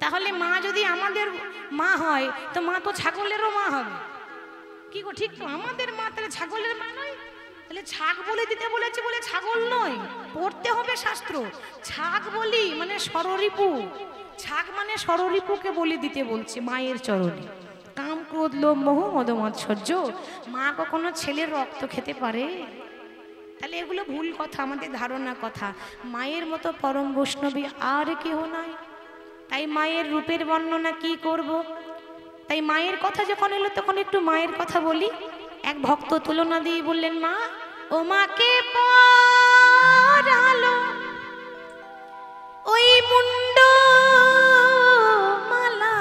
তাহলে মা যদি আমাদের মা হয়, তো মা তো ছাগলেরও মা হবে। কি গো, ঠিক তো? আমাদের মা তাহলে ছাগলের মা নয়? তাহলে ছাগ বলে দিতে বলেছে বলে ছাগল নয়, পড়তে হবে শাস্ত্র। ছাগ বলি মানে ষড়রিপু, ছাগ মানে ষড়রিপুকে বলি দিতে বলছে মায়ের চরণে। কাম ক্রোধ লোভ মোহ মদ মাৎসর্য, মা কখনো ছেলের রক্ত খেতে পারে? তাহলে এগুলো ভুল কথা, আমাদের ধারণা কথা। মায়ের মতো পরম বৈষ্ণবী আর কেউ নাই। তাই মায়ের রূপের বর্ণনা কি করব? তাই মায়ের কথা যখন এলো তখন একটু মায়ের কথা বলি। এক ভক্ত তুলনা দিয়ে বললেন, মা, ও মাকে পরালো ওই মুন্ড মালা,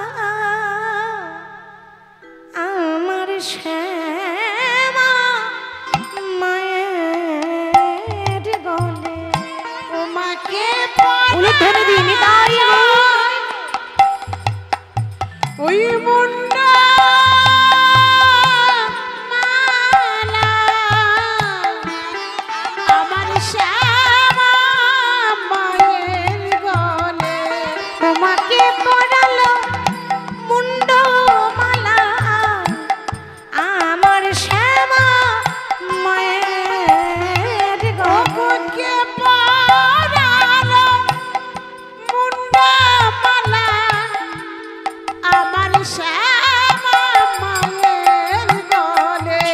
আমার শ্যামা মায়ের গলে। ও মাকে উলুধ্বনি দিয়ে নিতাই ওই মুন্ডা মালা, আমার শ্যামা মায়ের গলে। তোমাকে পরালো মুন্ড মালা, আমার শ্যামা মায়ের গলে। ওকে পরালো মুন্ডা মালা, আমার শ্যামা মায়ের গলে।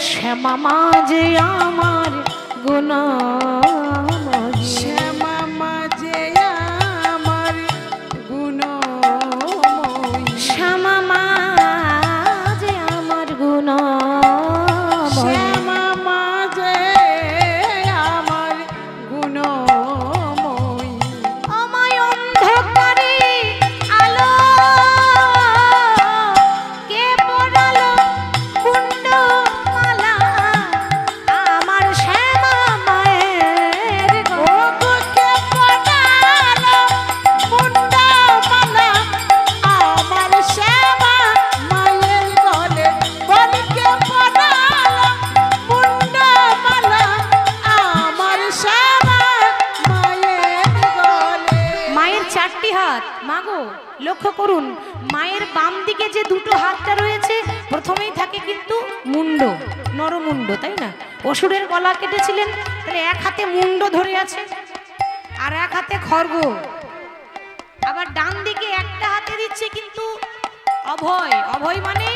শ্যামা মাঝে আমার গুণময়ী, শ্যামা মাঝে আমার গুণময়ী। শ্যামা মাঝে আমার গুণময়ী। শ্যামা মাঝে আমার গুণময়ী। আমায় অন্ধকারে আলো কে পরালো মুন্ড মালা, আমার শ্যামা মায়ের গলে। ওকে পরালো মুন্ডা মালা, আমার শ্যামা মায়ের গলে। বলকে পরালো মুন্ডা মালা, আমার শ্যামা মায়ের গলে। মায়ের চারটি হাত, মাগো লক্ষ্য করুন, মায়ের বাম দিকে যে দুটো হাতটা রয়েছে, প্রথমেই থাকে কিন্তু মুন্ড, নরমুন্ড, তাই না? অসুরের গলা কেটেছিলেন, তাহলে এক হাতে মুন্ড ধরে আছে আর এক হাতে খড়গ। আবার ডান দিকে একটা হাতে দিচ্ছে কিন্তু অভয়। অভয় মানে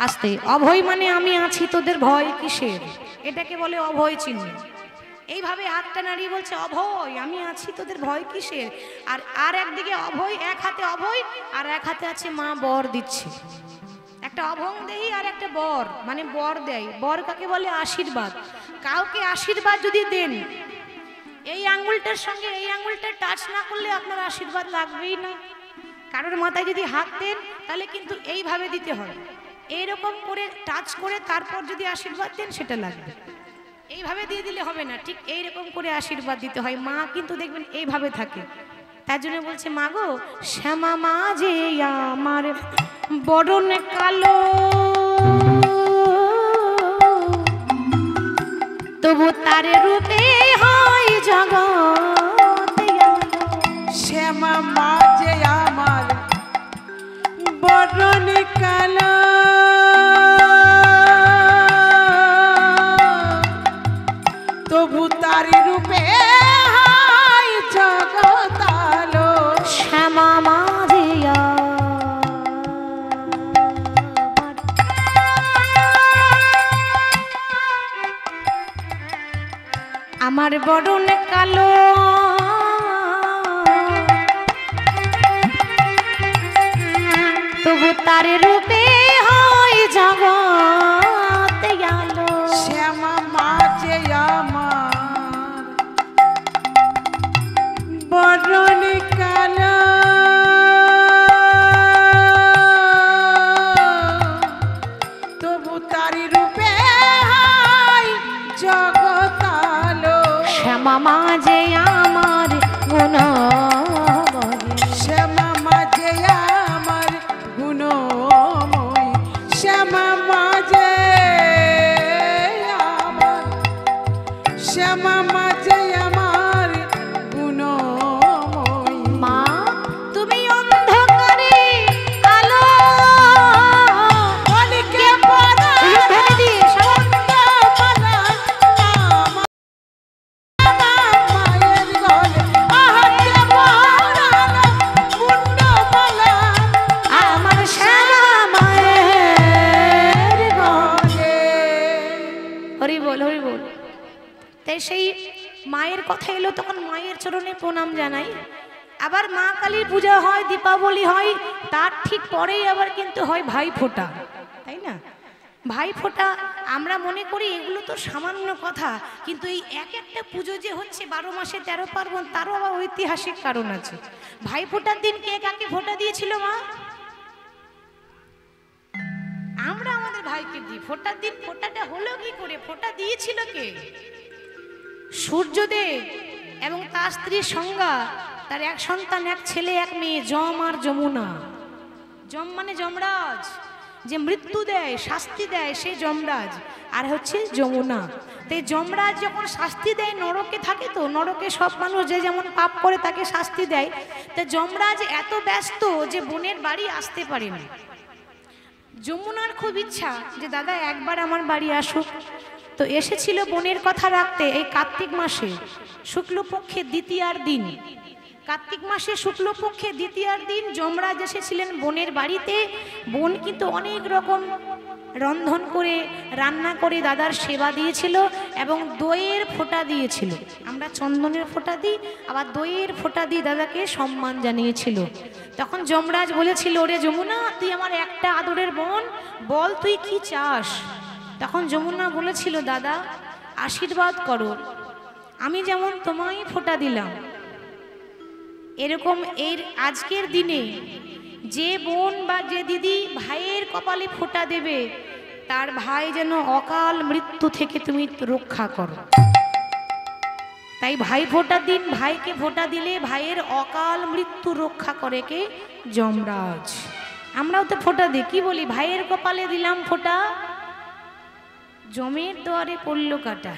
আস্তে, অভয় মানে আমি আছি, তোদের ভয় কিসের, এটাকে বলে অভয় চিহ্ন। এইভাবে হাতটা নাড়িয়ে বলছে, অভয় আমি আছি, তোদের ভয় কিসের। আর আর একদিকে অভয়, এক হাতে অভয় আর এক হাতে আছে মা বর দিচ্ছে। একটা অভং দেই আর একটা বর, মানে বর দেয়। বর কাকে বলে? আশীর্বাদ। কাউকে আশীর্বাদ যদি দেন, এই আঙ্গুলটার সঙ্গে এই আঙ্গুলটা টাচ না করলে আপনার আশীর্বাদ লাগবেই না। কারোর মাথায় যদি হাত দেন, তাহলে কিন্তু এইভাবে দিতে হয়, এইরকম করে টাচ করে তারপর যদি আশীর্বাদ দেন সেটা লাগবে। এইভাবে দিয়ে দিলে হবে না, ঠিক এইরকম করে আশীর্বাদ দিতে হয়। মা কিন্তু দেখবেন এইভাবে থাকে। তার জন্য বলছে, মা গো, শ্যামা মা যে আমার বরণ কালো, তবু তার রূপে হয় জগৎ আলো। শ্যামা মাঝে আমার বরণ কালো, তবু তারি রূপে হয় জগৎ আলো। আমার বরণ কালো তবু তার রূপে হয় জগৎ আলো। শ্যামা মাঝে আমার বরণ কালো তবু তারি রূপে হয় জগৎ আলো। শ্যামা মাঝে আমার গুণময়ী, শ্যামা মাঝে আমার গুণময়ী, শ্যামা মাঝে আমার, শ্যামা মাঝে আমার গুণময়ী। মা তুমি অন্ধকারে আলো অলিকে পরা ধ্বনি দিয়ে সন্ধ্যামালা, মায়ের গলে আহাতে পরানো মুন্ডমালা, আমার শ্যামা মায়ের গলে। হরি বল হরি বল। তাই সেই মায়ের কথা এলো তখন মায়ের চরণে প্রণাম জানাই। আবার মা কালীর পূজা হয়, দীপাবলি হয়, তার ঠিক পরেই আবার কিন্তু হয় ভাই ফোঁটা, তাই না? ভাই ফোঁটা আমরা মনে করি এগুলো তো সামান্য কথা, কিন্তু এই এক একটা পুজো যে হচ্ছে 12 মাসে 13 পার্বণ, তারও আবার ঐতিহাসিক কারণ আছে। ভাই ফোঁটার দিন কে কাকে ফোঁটা দিয়েছিল মা? আমরা আমাদের ভাইকে দিই। ফোঁটার দিন ফোঁটাটা হলো কি করে? ফোঁটা দিয়েছিল কে? সূর্যদেব এবং তার স্ত্রী সংজ্ঞা, তার এক সন্তান, এক ছেলে এক মেয়ে, যম আর যমুনা। যম মানে যমরাজ, যে মৃত্যু দেয়, শাস্তি দেয়, সে যমরাজ। আর হচ্ছে যমুনা। তাই যমরাজ যখন শাস্তি দেয়, নরকে থাকে তো, নরকে সব মানুষ যে যেমন পাপ করে তাকে শাস্তি দেয়। তা যমরাজ এত ব্যস্ত যে বোনের বাড়ি আসতে পারেনি। যমুনার খুব ইচ্ছা যে দাদা একবার আমার বাড়ি আসুক। তো এসেছিল বোনের কথা রাখতে এই কার্তিক মাসে শুক্লপক্ষের দ্বিতীয়ার দিন। কার্তিক মাসে শুক্লপক্ষের দ্বিতীয়ার দিন যমরাজ এসেছিলেন বোনের বাড়িতে। বোন কিন্তু অনেক রকম রন্ধন করে রান্না করে দাদার সেবা দিয়েছিল এবং দইয়ের ফোঁটা দিয়েছিল। আমরা চন্দনের ফোঁটা দিই, আবার দইয়ের ফোঁটা দিয়ে দাদাকে সম্মান জানিয়েছিল। তখন যমরাজ বলেছিল, ওরে যমুনা, তুই আমার একটা আদরের বোন, বল তুই কি চাস? তখন যমুনা বলেছিল, দাদা আশীর্বাদ করো, আমি যেমন তোমায় ফোঁটা দিলাম, এরকম এর আজকের দিনে যে বোন বা যে দিদি ভাইয়ের কপালে ফোঁটা দেবে, তার ভাই যেন অকাল মৃত্যু থেকে তুমি রক্ষা করো। তাই ভাই ফোঁটার দিন ভাইকে ফোঁটা দিলে ভাইয়ের অকাল মৃত্যু রক্ষা করে কে? যমরাজ। আমরাও তো ফোঁটা দিই, কি বলি? ভাইয়ের কপালে দিলাম ফোঁটা, জমের দুয়ারে পড়ল কাটা।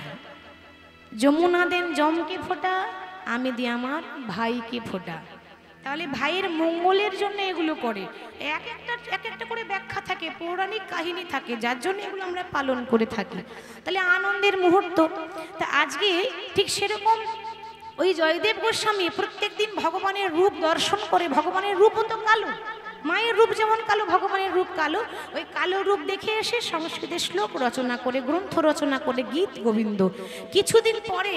যমুনা দেন যমকে ফোঁটা, আমি দিই আমার ভাইকে ফোঁটা। তাহলে ভাইয়ের মঙ্গলের জন্য এগুলো করে। এক একটা করে ব্যাখ্যা থাকে, পৌরাণিক কাহিনী থাকে, যার জন্য এগুলো আমরা পালন করে থাকি। তাহলে আনন্দের মুহূর্ত। তা আজকে ঠিক সেরকম ওই জয়দেব গোস্বামী প্রত্যেক দিন ভগবানের রূপ দর্শন করে। ভগবানের রূপও তো কালো, মায়ের রূপ যেমন কালো, ভগবানের রূপ কালো। ওই কালো রূপ দেখে এসে সংস্কৃতে শ্লোক রচনা করে, গ্রন্থ রচনা করে, গীত গোবিন্দ। কিছুদিন পরে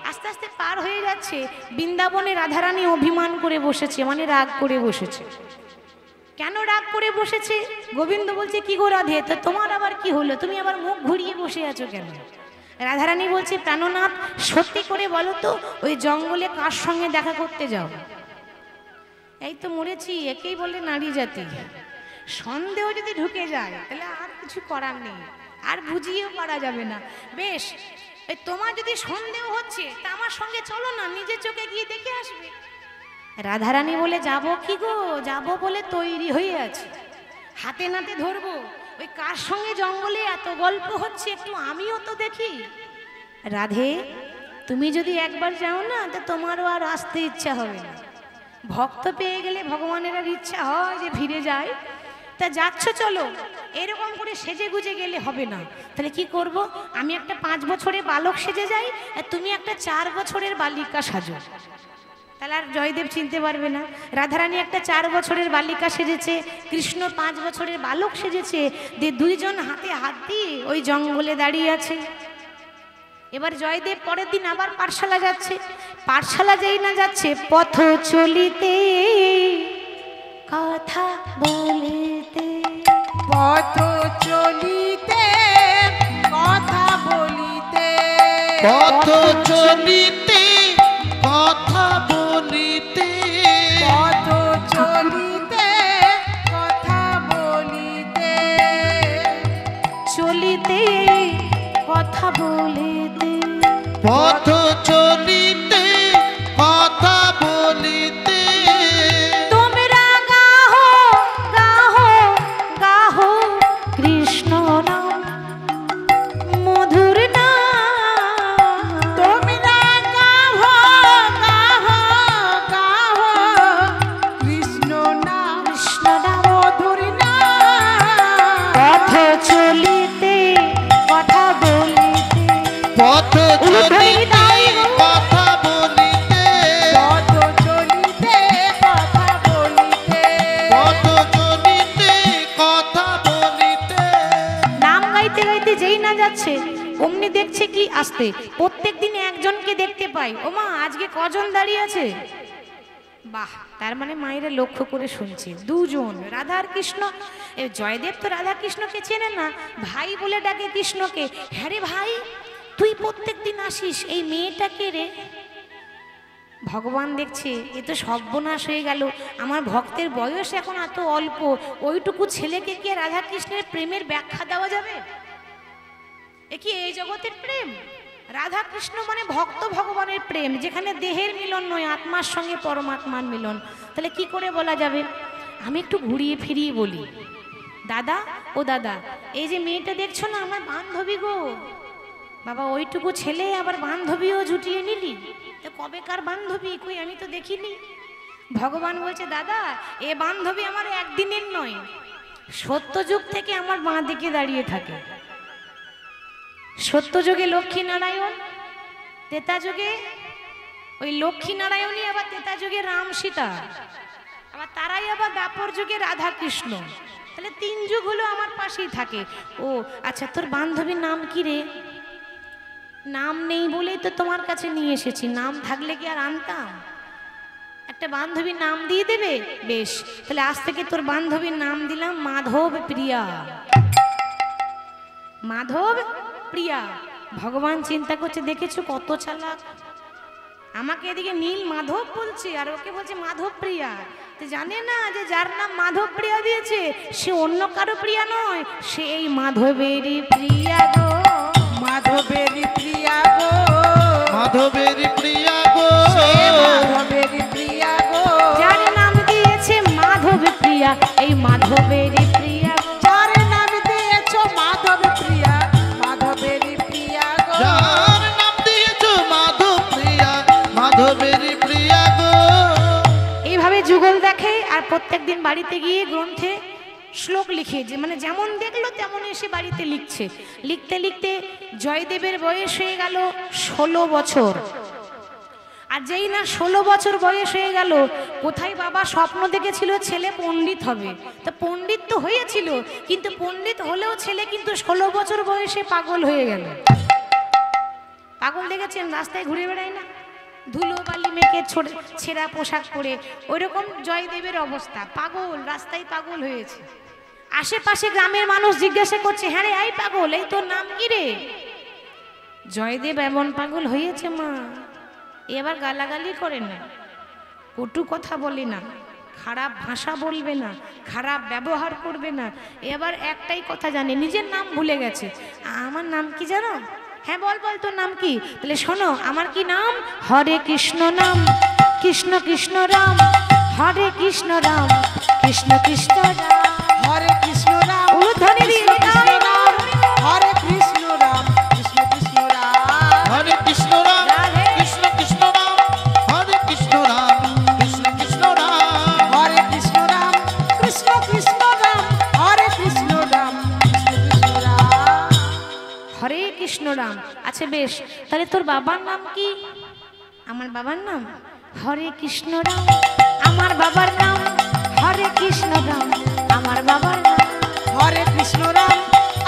আস্তে আস্তে পার হয়ে যাচ্ছে, বৃন্দাবনে রাধারানী অভিমান করে বসেছে, মানে রাগ করে বসেছে। কেন রাগ করে বসেছে? গোবিন্দ বলছে, কি গো রাধে, তা তোমার আবার কি হলো? তুমি আবার মুখ ঘুরিয়ে বসে আছো কেন? রাধারানী বলছে, প্রাণনাথ সত্যি করে বলো তো, ওই জঙ্গলে কার সঙ্গে দেখা করতে যাও? এই তো মরেছি, একেই বলে নারী জাতি। সন্দেহ যদি ঢুকে যায় তাহলে আর কিছু করার নেই, আর বুঝিয়েও পারা যাবে না। বেশ, এই তোমার যদি সন্দেহ হচ্ছে তা আমার সঙ্গে চলো না, নিজের চোখে গিয়ে দেখে আসবে। রাধারানী বলে, যাবো কি গো, যাবো বলে তৈরি হয়ে আছে, হাতে নাতে ধরবো। ওই কার সঙ্গে জঙ্গলে এত গল্প হচ্ছে, একটু আমিও তো দেখি। রাধে, তুমি যদি একবার যাও না, তো তোমারও আর আসতে ইচ্ছা হবে না। ভক্ত পেয়ে গেলে ভগবানের আর ইচ্ছা হয় যে ফিরে যায়। তা যাচ্ছ চলো, এরকম করে সেজে গুজে গেলে হবে না। তাহলে কি করব? আমি একটা 5 বছরের বালক সেজে যাই, আর তুমি একটা 4 বছরের বালিকা সাজো। তাহলে আর জয়দেব চিনতে পারবে না। রাধারানী একটা 4 বছরের বালিকা সেজেছে, কৃষ্ণ 5 বছরের বালক সেজেছে, দিয়ে দুইজন হাতে হাত দিয়ে ওই জঙ্গলে দাঁড়িয়ে আছে। এবার জয়দেব পরের দিন আবার পাঠশালা যাচ্ছে। পাঠশালা যেই না যাচ্ছে, পথ চলিতে কথা বলিতে, পথ চলিতে কথা বলিতে, পথ চলিতে কথা বলিতে, পথ চলিতে কথা বলিতে, চলিতে কথা বলিতে, পথ চলিতে কথা বলিতে, তোমরা গাহো গাহো গাহো কৃষ্ণ নাম মধুর নাম, তোমরা গাহো গাহো গাহো কৃষ্ণ নাম, কৃষ্ণ নাম মধুর নাম, পথ চলিতে কথা বলিতে, পথ চলিতে কথা বলিতে, পথ চলিতে কথা বলিতে, পথ চলিতে কথা বলিতে। নাম গাইতে গাইতে যেই না যাচ্ছে অমনি দেখছে কি আসতে, প্রত্যেক দিন একজনকে দেখতে পাই, ও মা আজকে কজন দাঁড়িয়ে আছে, বাহ, তার মানে মায়েরা লক্ষ্য করে শুনছে দুজন রাধা আর কৃষ্ণ। এ জয়দেব তো রাধা কৃষ্ণকে চেনে না, ভাই বলে ডাকে কৃষ্ণকে, হ্যাঁ রে ভাই তুই প্রত্যেক দিন আসিস, এই মেয়েটাকে রে। ভগবান দেখছে এ তো সর্বনাশ হয়ে গেল, আমার ভক্তের বয়স এখন এত অল্প, ওইটুকু ছেলেকে কি রাধা কৃষ্ণের প্রেমের ব্যাখ্যা দেওয়া যাবে? এ কি এই জগতের প্রেম? রাধা কৃষ্ণ মানে ভক্ত ভগবানের প্রেম, যেখানে দেহের মিলন নয়, আত্মার সঙ্গে পরমাত্মার মিলন। তাহলে কি করে বলা যাবে? আমি একটু ঘুরিয়ে ফিরিয়ে বলি, দাদা ও দাদা, এই যে মেয়েটা দেখছো না আমার বান্ধবী গো। বাবা ওইটুকু ছেলে আবার বান্ধবীও জুটিয়ে নিলি, তো কবেকার বান্ধবী? কই আমি তো দেখিনি। ভগবান বলছে দাদা এ বান্ধবী আমার একদিনের নয়, সত্যযুগ থেকে আমার বাঁ দিকে দাঁড়িয়ে থাকে। সত্যযুগে লক্ষ্মী নারায়ণ, তেতা যুগে ওই লক্ষ্মী নারায়ণই, আবার তেতা যুগে রাম সীতা, আবার তারাই আবার দাপর যুগে রাধা কৃষ্ণ। তাহলে 3 যুগ হলো আমার পাশেই থাকে। ও আচ্ছা, তোর বান্ধবীর নাম কি রে? নাম নেই বলেই তো তোমার কাছে নিয়ে এসেছি, নাম থাকলে কি আর আনতাম? একটা বান্ধবীর নাম দিয়ে দেবে? বেশ, তাহলে আজ থেকে তোর বান্ধবীর নাম দিলাম মাধব প্রিয়া। মাধব প্রিয়া। ভগবান চিন্তা করছে, দেখেছো কত চালাক, আমাকে এদিকে নীল মাধব বলছে আর ওকে বলছে মাধব প্রিয়া। তো জানে না যে যার নাম মাধব প্রিয়া দিয়েছে সে অন্য কারো প্রিয়া নয়, সে এই মাধবেরই প্রিয়া গো। মাধবেরই প্রিয়া গো, মাধবেরই প্রিয়া গো, মাধবেরই প্রিয়া গো, যার নাম দিয়েছে মাধব প্রিয়া, এই মাধবেরই প্রিয়া গো। যার নাম দিয়েছো মাধব প্রিয়া, মাধবেরই প্রিয়া গো, যার নাম দিয়েছো মাধব প্রিয়া, মাধবেরই প্রিয়া গো। এইভাবে যুগল দেখে আর প্রত্যেকদিন বাড়িতে গিয়ে গ্রন্থে শ্লোক লিখে, যে মানে যেমন দেখলো তেমন এসে বাড়িতে লিখছে। লিখতে লিখতে জয়দেবের বয়স হয়ে গেল 16 বছর। আর যেই না 16 বছর বয়স হয়ে গেল, কোথায় বাবা স্বপ্ন দেখেছিল ছেলে পণ্ডিত হবে, তো পণ্ডিত তো হয়েছিল, কিন্তু পণ্ডিত হলেও ছেলে কিন্তু 16 বছর বয়সে পাগল হয়ে গেল। পাগল দেখেছেন রাস্তায় ঘুরে বেড়ায় না, ধুলো বালি মেখে ছেঁড়া পোশাক পরে, ওইরকম জয়দেবের অবস্থা, পাগল, রাস্তায় পাগল হয়েছে। আশেপাশে গ্রামের মানুষ জিজ্ঞাসা করছে, হ্যাঁ রে আই পাগল, এই তোর নাম কি রে? জয়দেব এমন পাগল হয়েছে মা, এবার গালাগালি করে না, কটু কথা বলে না, খারাপ ভাষা বলবে না, খারাপ ব্যবহার করবে না, এবার একটাই কথা জানে, নিজের নাম ভুলে গেছে। আমার নাম কি জানো? হ্যাঁ বল বল তোর নাম কি? তাহলে শোনো, আমার কি নাম? হরে কৃষ্ণ নাম, কৃষ্ণ কৃষ্ণ রাম, হরে কৃষ্ণ রাম, কৃষ্ণ কৃষ্ণ রাম, হরে কৃষ্ণ রাম, উলুধ্বনি দিয়ে কৃষ্ণ রাম, হরে কৃষ্ণ রাম, কৃষ্ণ কৃষ্ণ রাম, হরে কৃষ্ণ রাম, কৃষ্ণ কৃষ্ণ রাম, হরে কৃষ্ণ রাম, কৃষ্ণ কৃষ্ণ রাম, হরে কৃষ্ণ রাম, কৃষ্ণ কৃষ্ণ রাম, হরে কৃষ্ণ রাম, কৃষ্ণ কৃষ্ণ রাম, হরে কৃষ্ণ রাম। আচ্ছা বেশ, তাহলে তোর বাবার নাম কি? আমার বাবার নাম হরে কৃষ্ণ রাম, আমার বাবার নাম হরে কৃষ্ণ রাম, আমার বাবার নাম হরে কৃষ্ণ রাম,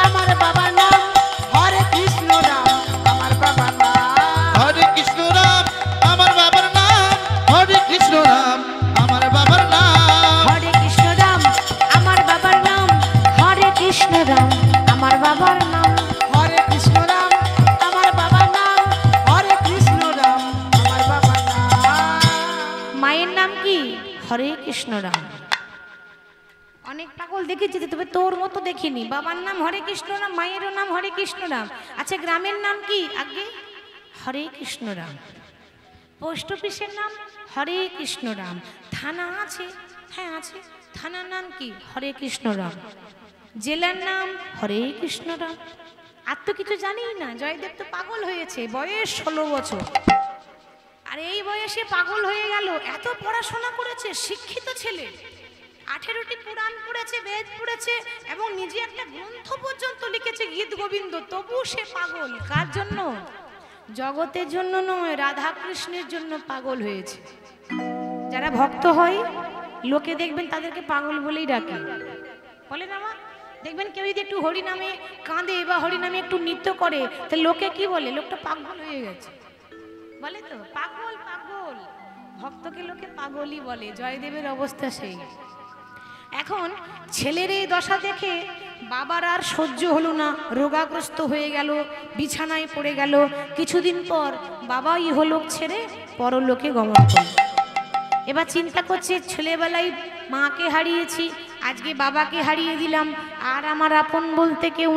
আমার বাবার নাম হরে কৃষ্ণ রাম, আমার বাবার নাম হরে কৃষ্ণ রাম। অনেক পাগল দেখেছি, তবে তোর মতো দেখিনি। বাবার নাম হরে কৃষ্ণ রাম, মায়েরও নাম হরে কৃষ্ণ রাম। আচ্ছা, গ্রামের নাম কি? আগে হরে কৃষ্ণ রাম। পোস্ট অফিসের নাম হরে কৃষ্ণ রাম। থানা আছে? হ্যাঁ আছে। থানার নাম কি? হরে কৃষ্ণ রাম। জেলার নাম হরে কৃষ্ণ রাম। আর তো কিছু জানিই না। জয়দেব তো পাগল হয়েছে, বয়স 16 বছর। আর এই বয়সে পাগল হয়ে গেল। এত পড়াশোনা করেছে, শিক্ষিত ছেলে, 18টি পুরাণ পড়েছে, বেদ পড়েছে, এবং নিজে একটা গ্রন্থ পর্যন্ত লিখেছে, গীত গোবিন্দ। তবু সে পাগল। কার জন্য? জগতের জন্য নয়, রাধা কৃষ্ণের জন্য পাগল হয়েছে। যারা ভক্ত হয়, লোকে দেখবেন তাদেরকে পাগল বলেই ডাকে। বলেন আমার, দেখবেন কেউ যদি একটু হরি নামে কাঁদে বা হরি নামে একটু নৃত্য করে, তা লোকে কি বলে? লোকটা পাগল হয়ে গেছে, বলে তো, পাগল পাগল। ভক্তকে লোকে পাগলই বলে। জয়দেবের অবস্থা সেই। এখন ছেলের এই দশা দেখে বাবার আর সহ্য হলো না, রোগাগ্রস্ত হয়ে গেল, বিছানায় পড়ে গেল। কিছুদিন পর বাবা ইহলোক ছেড়ে পরলোকে গমন করল। এবার চিন্তা করছে, ছেলেবেলায় মাকে হারিয়েছি, আজকে বাবাকে হারিয়ে দিলাম, আর আমার আপন বলতে কেউ।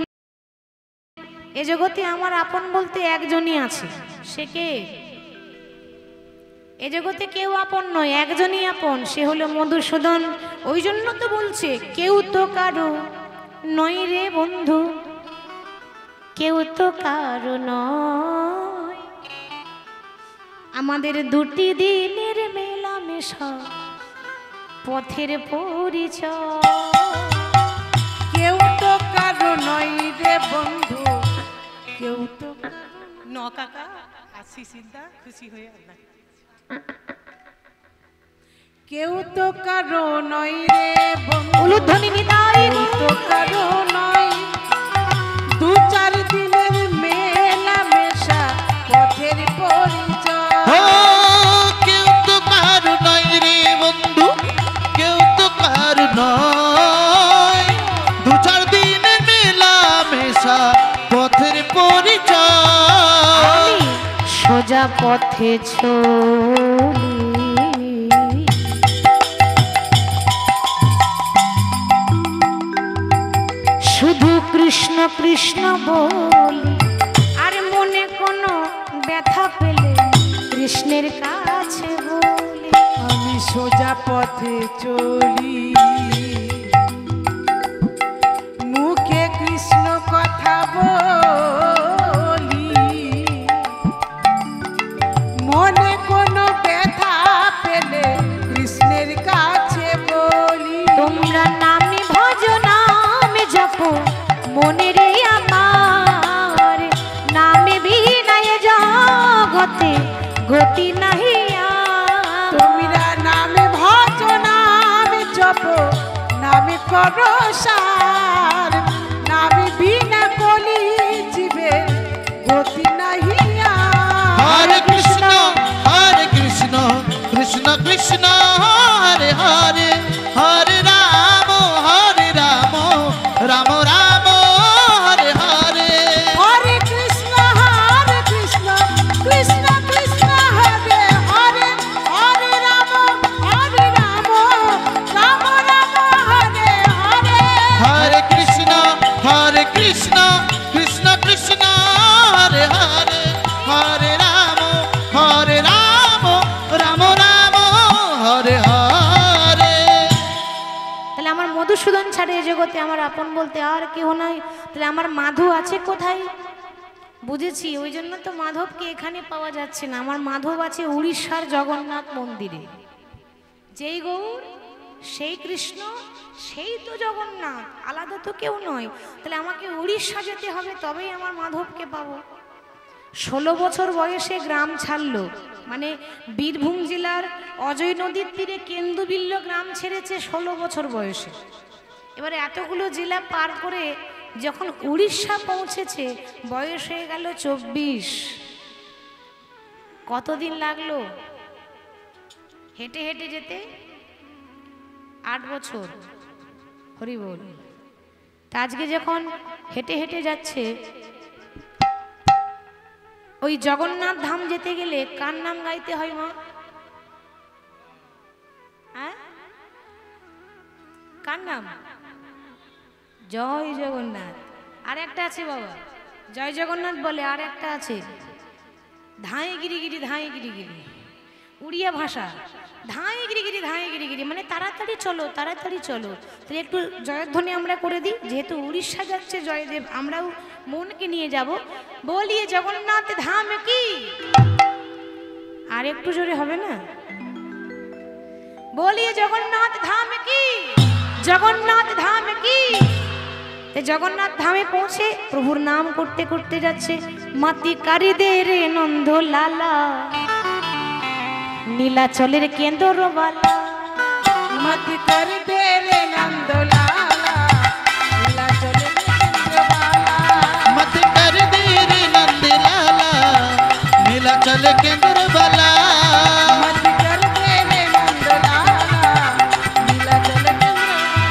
এ জগতে আমার আপন বলতে একজনই আছে। সে কে? এ জগতে কেউ আপন নয়, একজনই আপন, সে হলো মধুসূদন। ওই জন্য তো বলছে, কেউ তো কারো নয় রে বন্ধু, কেউ তো কারো নয়। আমাদের দুটি দিনের মেলামেশা, পথের পরিচয়। কেউ তো কারো নয় রে বন্ধু, কেউ তো ন কাকা আসি চিন্তা খুশি হয়ে আপনাকে। কেউ তো কারো নয় রে বন্ধু, উলুধ্বনি নিতাই কেউ তো কারো নয়। 2-4 দিনের মেলামেশা, পথের পরিচয়। ও কেউ তো কারু নয় রে বন্ধু, কেউ তো কারু নয়। 2-4 দিনের মেলামেশা, পথের পরিচয়। আমি সোজা পথে চলি, শুধু কৃষ্ণ কৃষ্ণ বলি। আর মনে কোনো ব্যথা পেলে কৃষ্ণের কাছে বলি। আমি সোজা পথে চলি, মুখে কৃষ্ণ কথা বলি। মনে কোনো ব্যথা পেলে কৃষ্ণের কাছে বলি। তোমরা নামে ভজ নামে জপো মনে রে আমার, নামে বিনায় জগতে গতি নাহি আর। তোমরা নামে ভজ নামে জপ, নামে করো সার। নামে বিনা কলি জীবে গতি নাহি আর। হরে কৃষ্ণ কৃষ্ণ কৃষ্ণ হরে হরে, হরে রাম রাম রাম হরে হরে। হরে কৃষ্ণ কৃষ্ণ কৃষ্ণ হরে হরে, হরে রাম রাম রাম হরে হরে। হরে কৃষ্ণ কৃষ্ণ কৃষ্ণ হরে হরে, হরে রাম রাম রাম হরে হরে। তাহলে আমার মধুসূদন ছাড়ে এ জগতে আমার আপন বলতে আর কেউ নাই। তাহলে আমার মাধু আছে কোথায়? বুঝেছি, ওই জন্য তো মাধবকে এখানে পাওয়া যাচ্ছে না। আমার মাধব আছে উড়িষ্যার জগন্নাথ মন্দিরে। যেই গৌর, সেই কৃষ্ণ, সেই তো জগন্নাথ, আলাদা তো কেউ নয়। তাহলে আমাকে উড়িষ্যা যেতে হবে, তবেই আমার মাধবকে পাবো। 16 বছর বয়সে গ্রাম ছাড়লো, মানে বীরভূম জেলার অজয় নদীর তীরে কেন্দুবিল্ল গ্রাম ছেড়েছে 16 বছর বয়সে। এবারে এতগুলো জেলা পার করে যখন উড়িষ্যা পৌঁছেছে, বয়স হয়ে গেল 24। কতদিন লাগলো হেঁটে হেঁটে যেতে? 8 বছর। হরি বল। তা আজকে যখন হেঁটে হেঁটে যাচ্ছে, ওই জগন্নাথ ধাম যেতে গেলে কার নাম গাইতে হয় মা? হ্যাঁ, কার নাম? জয় জগন্নাথ। আর একটা আছে বাবা, জয় জগন্নাথ বলে আর একটা আছে ধাঁয়ে গিরিগিরি, ধাঁয়ে গিরিগিরি, উড়িয়া ভাষা। ধাঁয়ে গিরিগিরি, ধাঁয়ে গিরিগিরি মানে তাড়াতাড়ি চলো, তাড়াতাড়ি চলো। তাহলে একটু জয়ধ্বনি আমরা করে দিই, যেহেতু উড়িষ্যা যাচ্ছে জয়দেব, আমরাও মনকে নিয়ে যাব। বলিয়ে জগন্নাথ ধাম কি, আর একটু জোরে হবে না? বলিয়ে জগন্নাথ ধাম কি, জগন্নাথ ধাম কি। জগন্নাথ ধামে পৌঁছে প্রভুর নাম করতে করতে যাচ্ছে। মাতি কারি দে রে নন্দ লালা, নীলাচলের কেন্দ্র বালা। মতি কর দে রে নন্দ লালা, নীলাচলের কেন্দ্র বালা। मत कर दे रे नंद लाला, नीलाचल केंद्र वाला। मति कर दे रे नंद लाला, नीलाचल केंद्र बाला।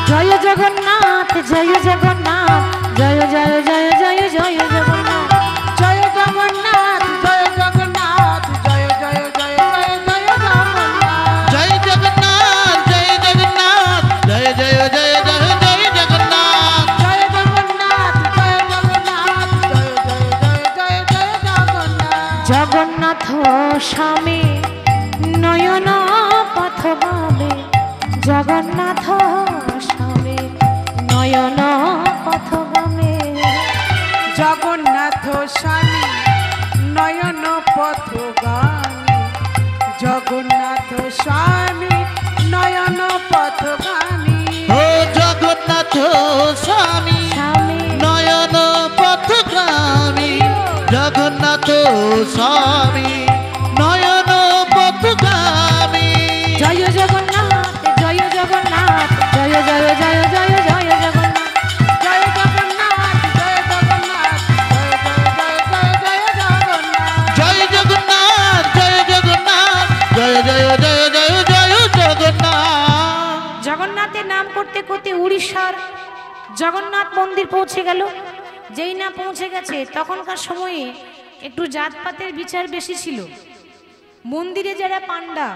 জয় জগন্নাথ, জয় জগন্নাথ, জয় জয় জয় জয় জয় জগন্নাথ। জয় জগন্নাথ, জয় জগন্নাথ, জয় জয় জয় জয় জয় জগন্নাথ। जय जगन्नाथ, जय जगन्नाथ, जय जय जय जय जय जगन्नाथ। জয় জগন্নাথ, জয় জগন্নাথ, জয় জয় জয় জয় জয় জগন্নাথ। জগন্নাথ স্বামী নয়ন পথগামী, জগন্নাথ স্বামী নয়ন পথগামী। জগন্নাথ স্বামী নয়ন পথগামী, জগন্নাথ স্বামী নয়ন পথগামী। ओ जगन्नाथ स्वामी স্বামী नयन पथगामी, जगन्नाथ स्वामी नयन पथगामी। জয় জগন্নাথ, জয় জগন্নাথ, জয় জয় জয় জয় জয় জগন্নাথ। জয় জগন্নাথ, জয় জগন্নাথ, জয় জয় জয় জয় জগন্নাথ। जय जगन्नाथ, जय जगन्नाथ, जय जय जय जय जय जगन्नाथ। জগন্নাথের নাম করতে করতে উড়িষ্যার জগন্নাথ মন্দির পৌঁছে গেল। যেই না পৌঁছে গেছে তখনকার সময়ে একটু জাতপাতের বিচার বেশি ছিল। মন্দিরে যারা পান্ডা,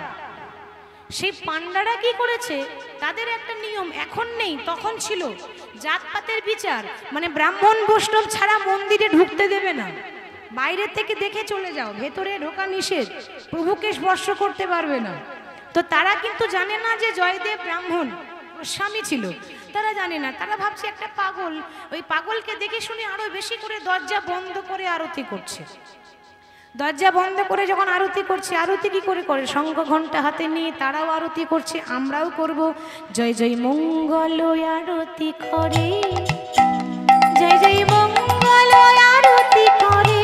সেই পান্ডারা কি করেছে, তাদের একটা নিয়ম এখন নেই, তখন ছিল। জাতপাতের বিচার মানে ব্রাহ্মণ বৈষ্ণব ছাড়া মন্দিরে ঢুকতে দেবে না। বাইরে থেকে দেখে চলে যাও, ভেতরে ঢোকা নিষেধ, প্রভুকে স্পর্শ করতে পারবে না। তো তারা কিন্তু জানে না যে জয়দেব ব্রাহ্মণ স্বামী ছিল, তারা জানে না। তারা ভাবছে একটা পাগল, ওই পাগলকে দেখে শুনে আরো বেশি করে দরজা বন্ধ করে আরতি করছে। দরজা বন্ধ করে যখন আরতি করছে, আরতি কি করে করে, শঙ্খ ঘন্টা হাতে নিয়ে তারাও আরতি করছে, আমরাও করব। জয় জয় মঙ্গল আরতি করে, জয় জয় মঙ্গল আরতি করে,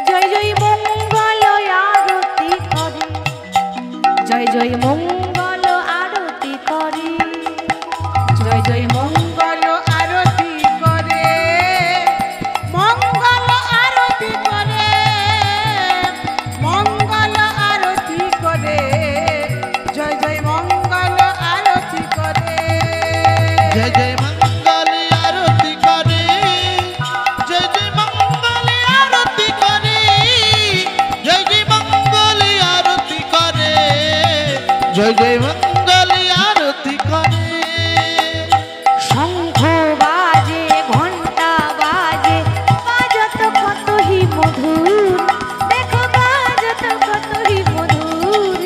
জয় জয় মঙ্গল আরতি করে, জয় জয় মঙ্গল আরতি করে, জয় জয় মঙ্গল আরতি করে, মঙ্গল আরতি করে, মঙ্গল আরতি করে, জয় জয় মঙ্গল আরতি করে। जय जय मंगल आरती करे, जय जय मंगल आरती करे, जय जय मंगल आरती करे, जय जय मंगल आरती करे। শঙ্খ বাজে, ঘন্টা বাজে, বাজত কতই মধুর, দেখো বাজত কতই মধুর।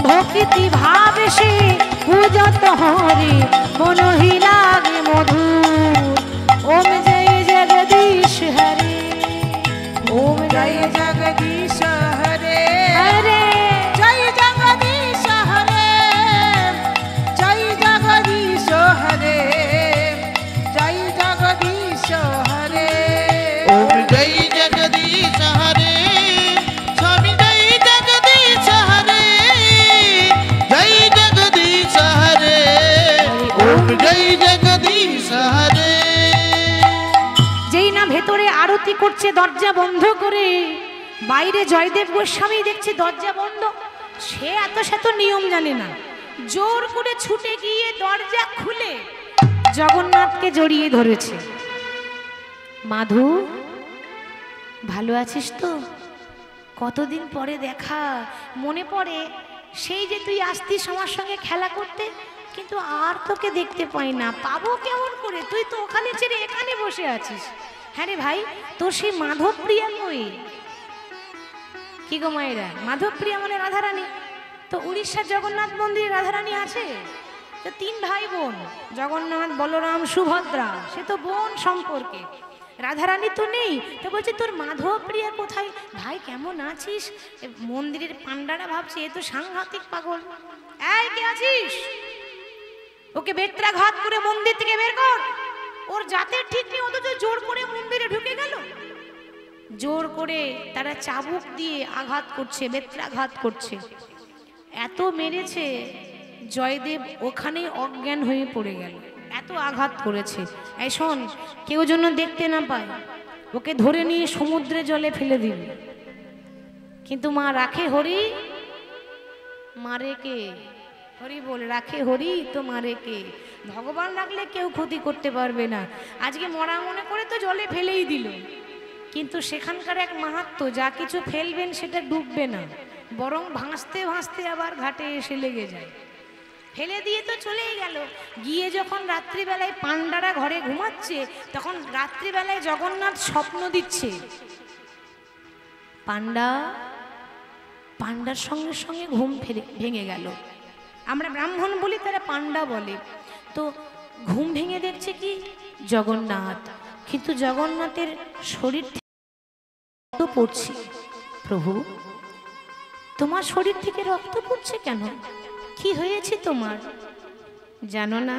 ভক্তি ভাবে সে পূজত হরে, মনহি লাগে মধুর। ওম জয় জগদীশ হরে, ওম জয় জয় জগদীশ হরে, হরে। জয় জগদীশ হরে, জয় জগদীশ হরে, জয় জগদীশ হরে। ओम जय जगदीश हरे, स्वामी जय जगदीश हरे, जय जगदीश हरे, ओम जय जगदीश हरे। যেই যেই না ভেতরে আরতি করছে দরজা বন্ধ করে, বাইরে জয়দেব গোস্বামী দেখছে দরজা বন্ধ। সে এত শত নিয়ম জানে না, জোর করে ছুটে গিয়ে দরজা খুলে জগন্নাথকে জড়িয়ে ধরেছে। মাধু, ভালো আছিস তো? কতদিন পরে দেখা, মনে পড়ে সেই যে তুই আসতিস আমার সঙ্গে খেলা করতে, কিন্তু আর তোকে দেখতে পাই না। পাবো কেমন করে? তুই তো ওখানে ছেড়ে এখানে বসে আছিস। হ্যাঁ রে ভাই, তোর সেই মাধবপ্রিয়া কই? কি গো মায়েরা, মাধবপ্রিয়া মানে রাধারানী। তো উড়িষ্যার জগন্নাথ মন্দিরে রাধারানী আছে। তো 3 ভাই বোন, জগন্নাথ, বলরাম, সুভদ্রা, সে তো বোন সম্পর্কে। রাধারানী তো নেই, তো বলছে তোর মাধবপ্রিয়া কোথায়? ভাই কেমন আছিস? মন্দিরের পান্ডারা ভাবছে এ তো সাংঘাতিক পাগল। এই কে আছিস? ওকে বেত্রাঘাত করে মন্দির থেকে বের কর। ওর জাতের ঠিক নেই, অথচ জোর করে মন্দিরে ঢুকে গেল। জোর করে তারা চাবুক দিয়ে আঘাত করছে, বেত্রাঘাত করছে। এত মেরেছে জয়দেব ওখানেই অজ্ঞান হয়ে পড়ে গেল, এত আঘাত করেছে। এই শোন, কেউ যেন দেখতে না পায়, ওকে ধরে নিয়ে সমুদ্রে জলে ফেলে দিবে। কিন্তু মা রাখে হরি, মারে কে? হরি বল, রাখে হরি তো মারে কে? ভগবান রাখলে কেউ ক্ষতি করতে পারবে না। আজকে মরা মনে করে তো জলে ফেলেই দিল, কিন্তু সেখানকার এক মাহাত্ম্য, যা কিছু ফেলবেন সেটা ডুববে না, বরং ভাসতে ভাসতে আবার ঘাটে এসে লেগে যায়। ফেলে দিয়ে তো চলেই গেল। গিয়ে যখন রাত্রিবেলায় পান্ডারা ঘরে ঘুমাচ্ছে, তখন রাত্রিবেলায় জগন্নাথ স্বপ্ন দিচ্ছে। পান্ডার সঙ্গে সঙ্গে ঘুম ভেঙে গেল। আমরা ব্রাহ্মণ বলি, তারা পান্ডা বলে। তো ঘুম ভেঙে দেখছে কি জগন্নাথ, কিন্তু জগন্নাথের শরীর থেকে রক্ত পড়ছে। প্রভু, তোমার শরীর থেকে রক্ত পড়ছে কেন? কি হয়েছে তোমার? জানো না,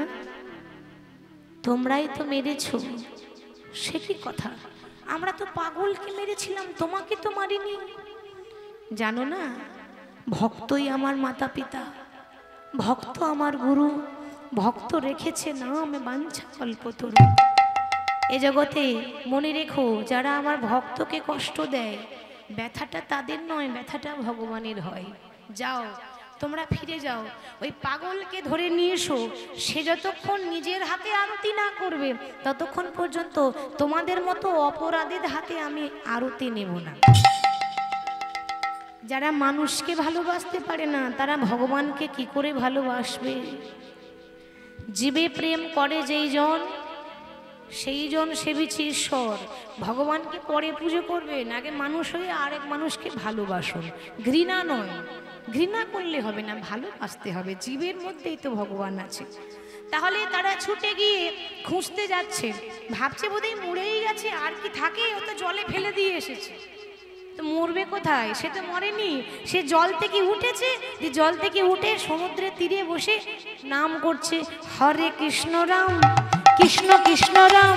তোমরাই তো মেরেছ। সে কি কথা? আমরা তো পাগলকে মেরেছিলাম, তোমাকে তো মারিনি। জানো না, ভক্তই আমার মাতা পিতা, ভক্ত আমার গুরু, ভক্ত রেখেছে নাম বাঞ্ছা কল্পতরু। এ জগতে মনে রেখো, যারা আমার ভক্তকে কষ্ট দেয়, ব্যথাটা তাদের নয়, ব্যথাটা ভগবানের হয়। যাও, তোমরা ফিরে যাও, ওই পাগলকে ধরে নিয়ে এসো। সে যতক্ষণ নিজের হাতে আরতি না করবে, ততক্ষণ পর্যন্ত তোমাদের মতো অপরাধীর হাতে আমি আরতি নেব না। যারা মানুষকে ভালোবাসতে পারে না, তারা ভগবানকে কি করে ভালোবাসবে? জীবে প্রেম করে যেই জন, সেই জন সেবিছে ঈশ্বর। ভগবানকে পরে পুজো করবেন, আগে মানুষ হয়ে আরেক মানুষকে ভালোবাসুন। ঘৃণা নয়, ঘৃণা করলে হবে না, ভালোবাসতে হবে। জীবের মধ্যেই তো ভগবান আছে। তাহলে তারা ছুটে গিয়ে খুঁজতে যাচ্ছে, ভাবছে বোধহয় মরেই গেছে, আর কি থাকে, ও তো জলে ফেলে দিয়ে এসেছে। তো মরবে কোথায়? সে তো মরেনি, সে জল থেকে উঠেছে। যে জল থেকে উঠে সমুদ্রের তীরে বসে নাম করছে, হরে কৃষ্ণ রাম কৃষ্ণ কৃষ্ণ রাম,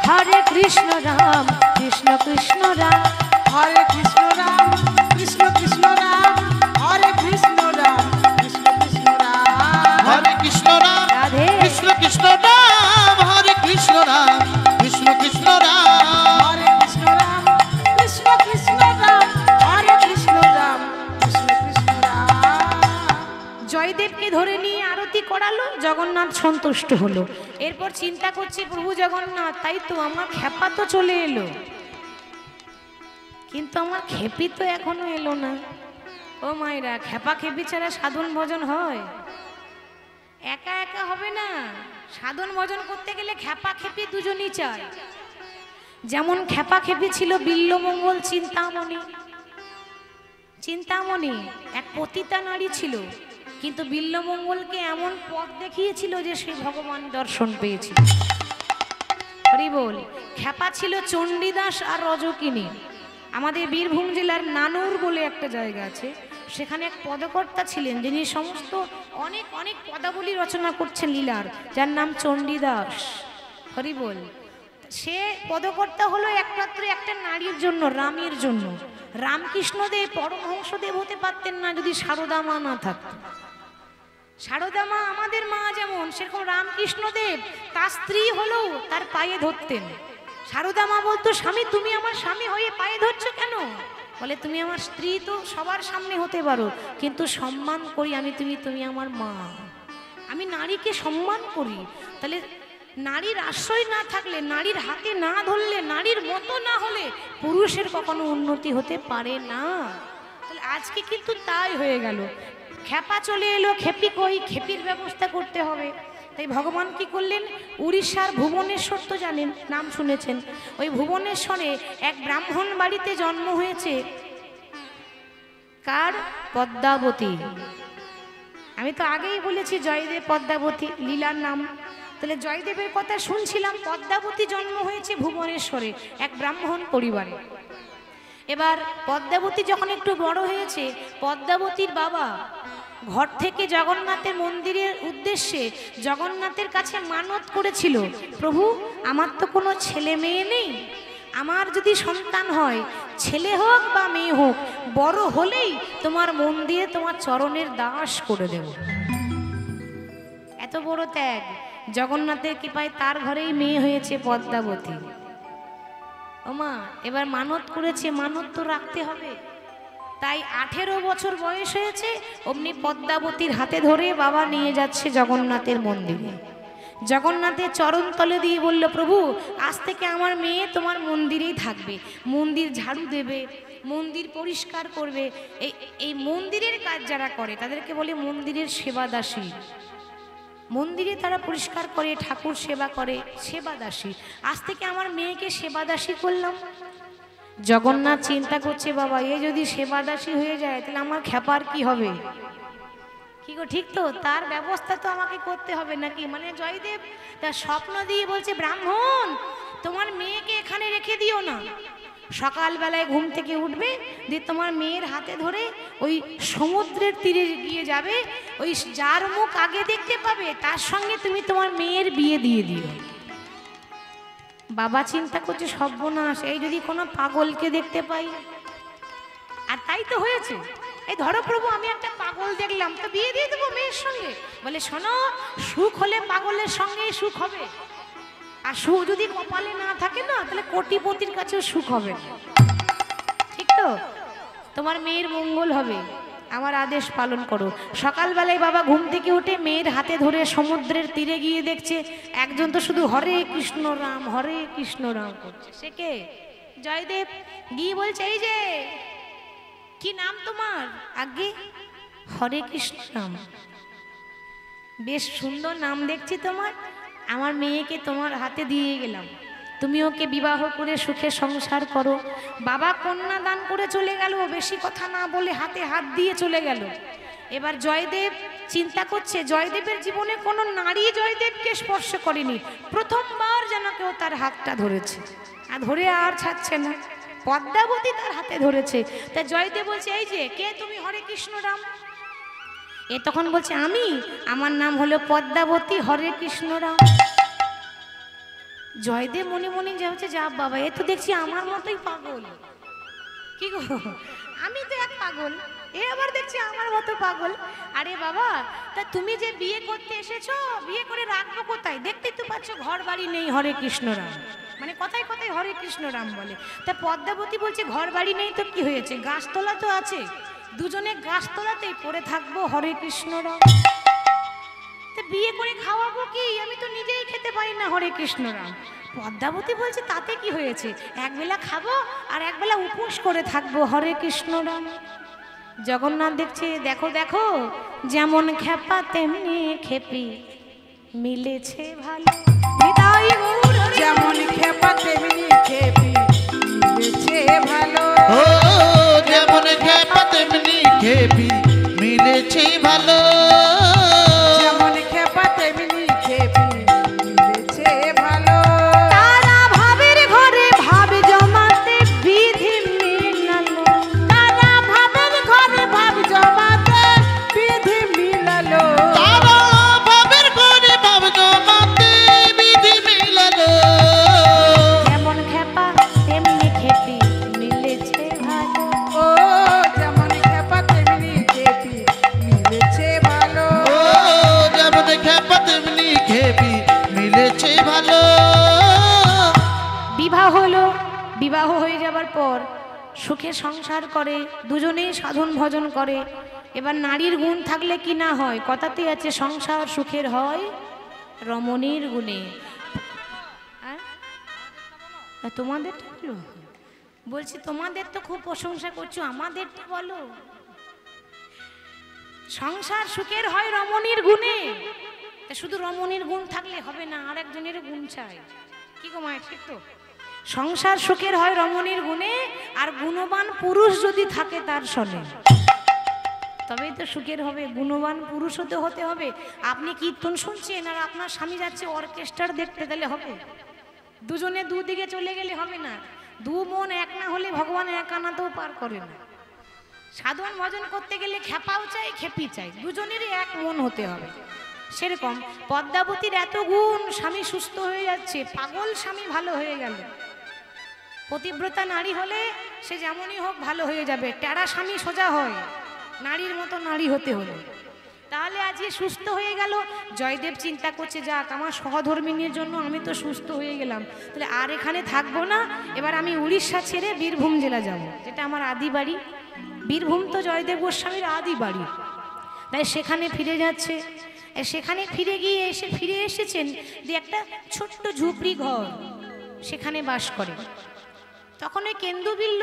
হরে কৃষ্ণ রাম কৃষ্ণ কৃষ্ণ রাম, হরে কৃষ্ণ রাম কৃষ্ণ কৃষ্ণ রাম, হরে কৃষ্ণ রাম কৃষ্ণ কৃষ্ণ রাম, হরে কৃষ্ণ রাম রাধে কৃষ্ণ কৃষ্ণ রাম, হরে কৃষ্ণ রাম কৃষ্ণ কৃষ্ণ রাম, হরে কৃষ্ণ রাম কৃষ্ণ কৃষ্ণ রাম, হরে কৃষ্ণ রাম কৃষ্ণ কৃষ্ণ রাম। জয়দেবকে ধরে নিয়ে আরতি করালো, জগন্নাথ সন্তুষ্ট হলো। এরপর চিন্তা করছে, প্রভু জগন্নাথ, তাই তো আমার খেপা তো চলে এলো, কিন্তু আমার খেপি তো এখনো এলো না। ও মায়েরা, খেপা খেপি ছাড়া সাধন ভজন হয়? একা একা হবে না। সাধন ভজন করতে গেলে খেপা খেপি দুজনই চাই। যেমন খেপা খেপি ছিল বিল্লমঙ্গল চিন্তামণি। চিন্তামণি এক পতিতা নারী ছিল, কিন্তু বিল্লমঙ্গলকে এমন পথ দেখিয়েছিল যে সে ভগবান দর্শন পেয়েছিল। হরি বল। খেপা ছিল চণ্ডীদাস আর রজকিনী। আমাদের বীরভূম জেলার নানুর বলে একটা জায়গা আছে, সেখানে এক পদকর্তা ছিলেন, যিনি সমস্ত অনেক অনেক পদাবলী রচনা করছেন লীলার, যার নাম চণ্ডীদাস। হরি বল। সে পদকর্তা হলো একমাত্র একটা নারীর জন্য, রামের জন্য। রামকৃষ্ণদেব পরমহংসদেব হতে পারতেন না যদি সারদা মা না থাকত। সারদা মা আমাদের মা যেমন, সেরকম রামকৃষ্ণদেব তার স্ত্রী হলেও তার পায়ে ধরতেন। সারদা মা বলতো, স্বামী তুমি আমার স্বামী হয়ে পায়ে ধরছো কেন? বলে, তুমি আমার স্ত্রী তো সবার সামনে হতে পারো, কিন্তু সম্মান করি আমি, তুমি আমার মা। আমি নারীকে সম্মান করি। তাহলে নারীর আশ্রয় না থাকলে, নারীর হাতে না ধরলে, নারীর মতো না হলে পুরুষের কখনো উন্নতি হতে পারে না। তাহলে আজকে কিন্তু তাই হয়ে গেল। খেপা চলে এলো, খেপি কই, খেপির ব্যবস্থা করতে হবে। তাই ভগবান কি করলেন, উড়িষ্যার ভুবনেশ্বর তো জানেন, নাম শুনেছেন, ওই ভুবনেশ্বরে এক ব্রাহ্মণ বাড়িতে জন্ম হয়েছে। কার? পদ্মাবতী। আমি তো আগেই বলেছি জয়দেব পদ্মাবতী লীলার নাম। তাহলে জয়দেবের কথা শুনছিলাম, পদ্মাবতী জন্ম হয়েছে ভুবনেশ্বরে এক ব্রাহ্মণ পরিবারে। এবার পদ্মাবতী যখন একটু বড় হয়েছে, পদ্মাবতীর বাবা ঘর থেকে জগন্নাথের মন্দিরের উদ্দেশ্যে জগন্নাথের কাছে মানত করেছিল, প্রভু আমার তো কোনো ছেলে মেয়ে নেই, আমার যদি সন্তান হয়, ছেলে হোক বা মেয়ে হোক, বড় হলেই তোমার মন্দিরে তোমার চরণের দাস করে দেব। এত বড় ত্যাগ। জগন্নাথের কৃপায় তার ঘরেই মেয়ে হয়েছে পদ্মাবতী। ওমা, এবার মানত করেছে, মানত তো রাখতে হবে। তাই 18 বছর বয়স হয়েছে, অমনি পদ্মাবতীর হাতে ধরে বাবা নিয়ে যাচ্ছে জগন্নাথের মন্দিরে। জগন্নাথের চরণ তলে দিয়ে বলল, প্রভু আজ থেকে আমার মেয়ে তোমার মন্দিরেই থাকবে, মন্দির ঝাড়ু দেবে, মন্দির পরিষ্কার করবে। এই মন্দিরের কাজ যারা করে তাদেরকে বলে মন্দিরের সেবাদাসী। মন্দিরে তারা পরিষ্কার করে, ঠাকুর সেবা করে, সেবাদাসী। আজ থেকে আমার মেয়েকে সেবাদাসী করলাম। জগন্নাথ চিন্তা করছে, বাবা এ যদি সেবাদাসী হয়ে যায় তাহলে আমার খেপার কি হবে? কি গো, ঠিক তো? তার ব্যবস্থা তো আমাকে করতে হবে নাকি? মানে জয়দেব তার স্বপ্ন দিয়ে বলছে, ব্রাহ্মণ তোমার মেয়েকে এখানে রেখে দিও না, সকালবেলায় ঘুম থেকে উঠবে, দিয়ে তোমার মেয়ের হাতে ধরে ওই সমুদ্রের তীরে গিয়ে যাবে, ওই যার মুখ আগে দেখতে পাবে তার সঙ্গে তুমি তোমার মেয়ের বিয়ে দিয়ে দিও। বাবা চিন্তা করছে, সর্বনাশ, এই যদি কোনো পাগলকে দেখতে পাই। আর তাই তো হয়েছে। এই ধরো প্রভু আমি একটা পাগল দেখলাম, তো বিয়ে দিয়ে দেবো মেয়ের সঙ্গে। বলে, শোনো, সুখ হলে পাগলের সঙ্গেই সুখ হবে, আর সুখ যদি কপালে না থাকে না, তাহলে কোটিপতির কাছেও সুখ হবে না। ঠিক তো? তোমার মেয়ের মঙ্গল হবে, আমার আদেশ পালন করো। সকালবেলায় বাবা ঘুম থেকে উঠে মেয়ের হাতে ধরে সমুদ্রের তীরে গিয়ে দেখছে একজন তো শুধু হরে কৃষ্ণ রাম, হরে কৃষ্ণ রাম করছে। সে কে? জয়দেব। গিয়ে বলছে, এই যে কি নাম তোমার? আগে হরে কৃষ্ণ রাম। বেশ সুন্দর নাম দেখছি তোমার, আমার মেয়েকে তোমার হাতে দিয়ে গেলাম, তুমি ওকে বিবাহ করে সুখে সংসার করো। বাবা কন্যা দান করে চলে গেল, বেশি কথা না বলে হাতে হাত দিয়ে চলে গেল। এবার জয়দেব চিন্তা করছে, জয়দেবের জীবনে কোনো নারী জয়দেবকে স্পর্শ করেনি, প্রথমবার যেন কেউ তার হাতটা ধরেছে, আর ধরে আর ছাড়ছে না। পদ্মাবতী তার হাতে ধরেছে। তা জয়দেব বলছে, এই যে কে তুমি? হরে কৃষ্ণ রাম। এ তখন বলছে, আমার নাম হলো পদ্মাবতী, হরে কৃষ্ণ রাম। জয়দেব মনে মনে যা হচ্ছে, যা বাবা, এ তো দেখছি আমার মতোই পাগল। কি গো, আমি তো এক পাগল, এ আবার দেখছি আমার মতো পাগল। আরে বাবা, তা তুমি যে বিয়ে করতে এসেছো, বিয়ে করে রাখবো কোথায়? দেখতেই তো পাচ্ছ ঘর বাড়ি নেই, হরে কৃষ্ণ রাম। মানে কথায় কথায় হরে কৃষ্ণ রাম বলে। তা পদ্মাবতী বলছে, ঘর বাড়ি নেই তো কি হয়েছে, গাছতলা তো আছে, দুজনে গাছতলাতেই পড়ে থাকবো, হরে কৃষ্ণ রাম। বিয়ে করে খাওয়াবো কি, আমি তো নিজেই খেতে পারি না, হরে কৃষ্ণ রাম। পদ্মাবতী বলছে, তাতে কি হয়েছে, একবেলা খাবো আর একবেলা উপোস করে থাকবো, হরে কৃষ্ণ রাম। জগন্নাথ দেখছে, দেখো দেখো, যেমন খেপা তেমনি খেপি, মিলেছে ভালো। যেমন খেপা তেমনি খেপি, মিলেছে ভালো। ও যেমন খেপা তেমনি খেপি, মিলেছে ভালো। যেমন খেপা তেমনি খেপি, মিলেছে ভালো। তারা ভাবের ঘরে ভাব জমাতে বিধি মিলালো, তারা ভাবের ঘরে ভাব জমাতে বিধি মিলালো। তারা ভাবের ঘরে ভাব জমাতে বিধি মিলালো। যেমন খেপা তেমনি খেপি, মিলেছে ভালো। ও যেমন খেপা তেমনি খেপি, মিলেছে বিবাহ হয়ে যাবার পর সুখে সংসার করে, দুজনেই সাধন ভজন করে। এবার নারীর গুণ থাকলে কি না হয়, কথাতে আছে সংসার সুখের হয় রমণীর গুণে। তোমাদেরটা বলো, বলছি তোমাদের তো খুব প্রশংসা করছো, আমাদেরটা বলো। সংসার সুখের হয় রমণীর গুণে। শুধু রমণীর গুণ থাকলে হবে না, আর একজনের গুণ চাই। কি গো মায়ের, ঠিক তো? সংসার সুখের হয় রমণীর গুণে, আর গুণবান পুরুষ যদি থাকে তার সনে, তবেই তো সুখের হবে। গুণবান পুরুষ হতে হবে। আপনি কীর্তন শুনছেন আর আপনার স্বামী যাচ্ছে অর্কেস্ট্রার দেখতে, তাহলে হবে? দুজনে দুদিকে চলে গেলে হবে না। দু মন এক না হলে ভগবান এক আনাতেও পার করে না। সাধন ভজন করতে গেলে খেপাও চাই, খেপি চাই, দুজনেরই এক মন হতে হবে। সেরকম পদ্মাবতীর এত গুণ, স্বামী সুস্থ হয়ে যাচ্ছে, পাগল স্বামী ভালো হয়ে গেল। পতিব্রতা নারী হলে সে যেমনই হোক ভালো হয়ে যাবে, টেরা স্বামী সোজা হয় নারীর মতো নারী হতে হলে। তাহলে আজকে সুস্থ হয়ে গেল। জয়দেব চিন্তা করছে, যাক আমার সহধর্মিনীর জন্য আমি তো সুস্থ হয়ে গেলাম, তাহলে আর এখানে থাকবো না, এবার আমি উড়িষ্যা ছেড়ে বীরভূম জেলা যাব, যেটা আমার আদি বাড়ি। বীরভূম তো জয়দেব গোস্বামীর আদি বাড়ি, তাই সেখানে ফিরে যাচ্ছে। সেখানে ফিরে এসেছেন যে একটা ছোট্ট ঝুপড়ি ঘর, সেখানে বাস করে। তখন ওই কেন্দুবিল্ল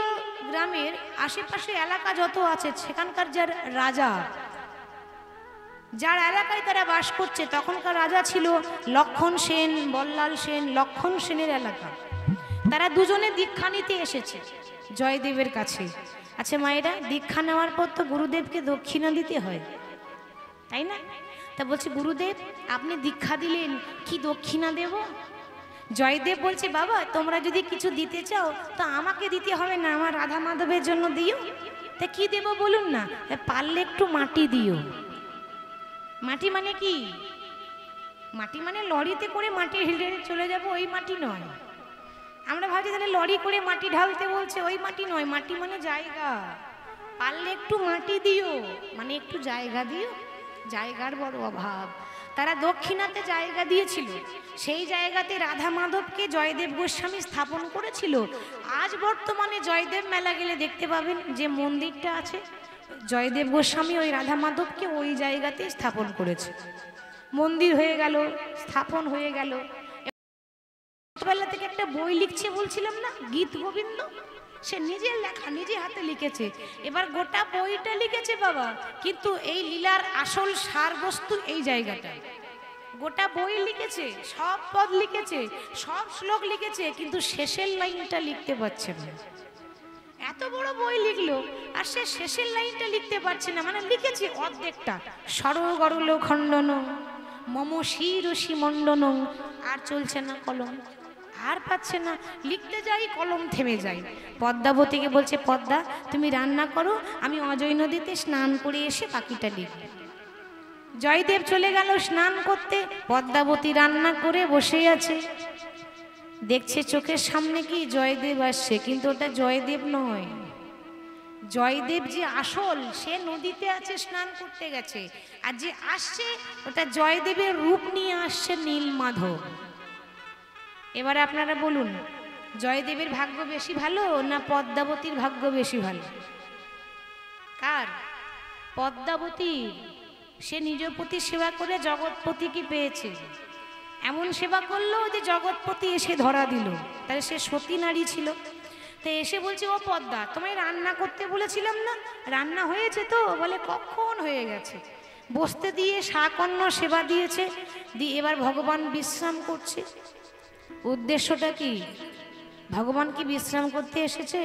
গ্রামের আশেপাশে এলাকা যত আছে, সেখানকার যার এলাকায় তারা বাস করছে, তখনকার রাজা ছিল লক্ষণ সেন, বল্লাল সেন। লক্ষণ সেনের এলাকা। তারা দুজনে দীক্ষা নিতে এসেছে জয়দেবের কাছে। আচ্ছা মায়েরা, দীক্ষা নেওয়ার পর তো গুরুদেবকে দক্ষিণা দিতে হয়, তাই না? তা বলছে, গুরুদেব আপনি দীক্ষা দিলেন, কি দক্ষিণা দেব? জয়দেব বলছে, বাবা তোমরা যদি কিছু দিতে চাও তো আমাকে দিতে হবে না, আমার রাধা মাধবের জন্য দিও। তা কি দেব বলুন না? পারলে একটু মাটি দিও। মাটি মানে কি? মাটি মানে লরিতে করে মাটি হেলে চলে যাব, ওই মাটি নয়। আমরা ভাবছি তাহলে লরি করে মাটি ঢালতে বলছে, ওই মাটি নয়। মাটি মানে জায়গা। পারলে একটু মাটি দিও মানে একটু জায়গা দিও। জায়গার বড় অভাব। তারা দক্ষিণাতে জায়গা দিয়েছিল, সেই জায়গাতে রাধা মাধবকে জয়দেব গোস্বামী স্থাপন করেছিল। আজ বর্তমানে জয়দেব মেলা গেলে দেখতে পাবেন যে মন্দিরটা আছে, জয়দেব গোস্বামী ওই রাধা মাধবকে ওই জায়গাতে স্থাপন করেছে। মন্দির হয়ে গেল, স্থাপন হয়ে গেল। ছোটবেলা থেকে একটা বই লিখছে বলছিলাম না, গীত গোবিন্দ, সে নিজের লেখা, নিজে হাতে লিখেছে। এবার গোটা বইটা লিখেছে বাবা, কিন্তু এই লীলার আসল সারবস্তু এই জায়গাটায়। গোটা বই লিখেছে, সব পদ লিখেছে, সব শ্লোক লিখেছে, কিন্তু শেষের লাইনটা লিখতে পারছে না। এত বড় বই লিখলো আর সে শেষের লাইনটা লিখতে পারছে না। মানে লিখেছে অর্ধেকটা, সরগরল খণ্ডন মম শিরসি মণ্ডন, আর চলছে না কলম, আর পাচ্ছে না, লিখতে যাই কলম থেমে যায়। পদ্মাবতীকে বলছে, পদ্মা তুমি রান্না করো, আমি অজয় নদীতে স্নান করে এসে বাকিটা লিখব। জয়দেব চলে গেল স্নান করতে, পদ্মাবতী রান্না করে বসে আছে। দেখছে চোখের সামনে কি জয়দেব আসছে, কিন্তু ওটা জয়দেব নয়। জয়দেব যে আসল, সে নদীতে আছে, স্নান করতে গেছে। আর যে আসছে ওটা জয়দেবের রূপ নিয়ে আসছে নীলমাধব। এবারে আপনারা বলুন, জয়দেবের ভাগ্য বেশি ভালো না পদ্মাবতীর ভাগ্য বেশি ভালো? কার? পদ্মাবতী। সে নিজ প্রতি সেবা করে জগৎপতিকে পেয়েছে। এমন সেবা করলো যে জগৎপতি এসে ধরা দিল। তাহলে সে সতী নারী ছিল। তো এসে বলছে, ও পদ্মা তোমায় রান্না করতে বলেছিলাম না, রান্না হয়েছে তো? বলে কখন হয়ে গেছে। বসতে দিয়ে শাকন্য সেবা দিয়েছে, দিয়ে এবার ভগবান বিশ্রাম করছে। উদ্দেশ্যটা কি? ভগবান কি বিশ্রাম করতে এসেছে?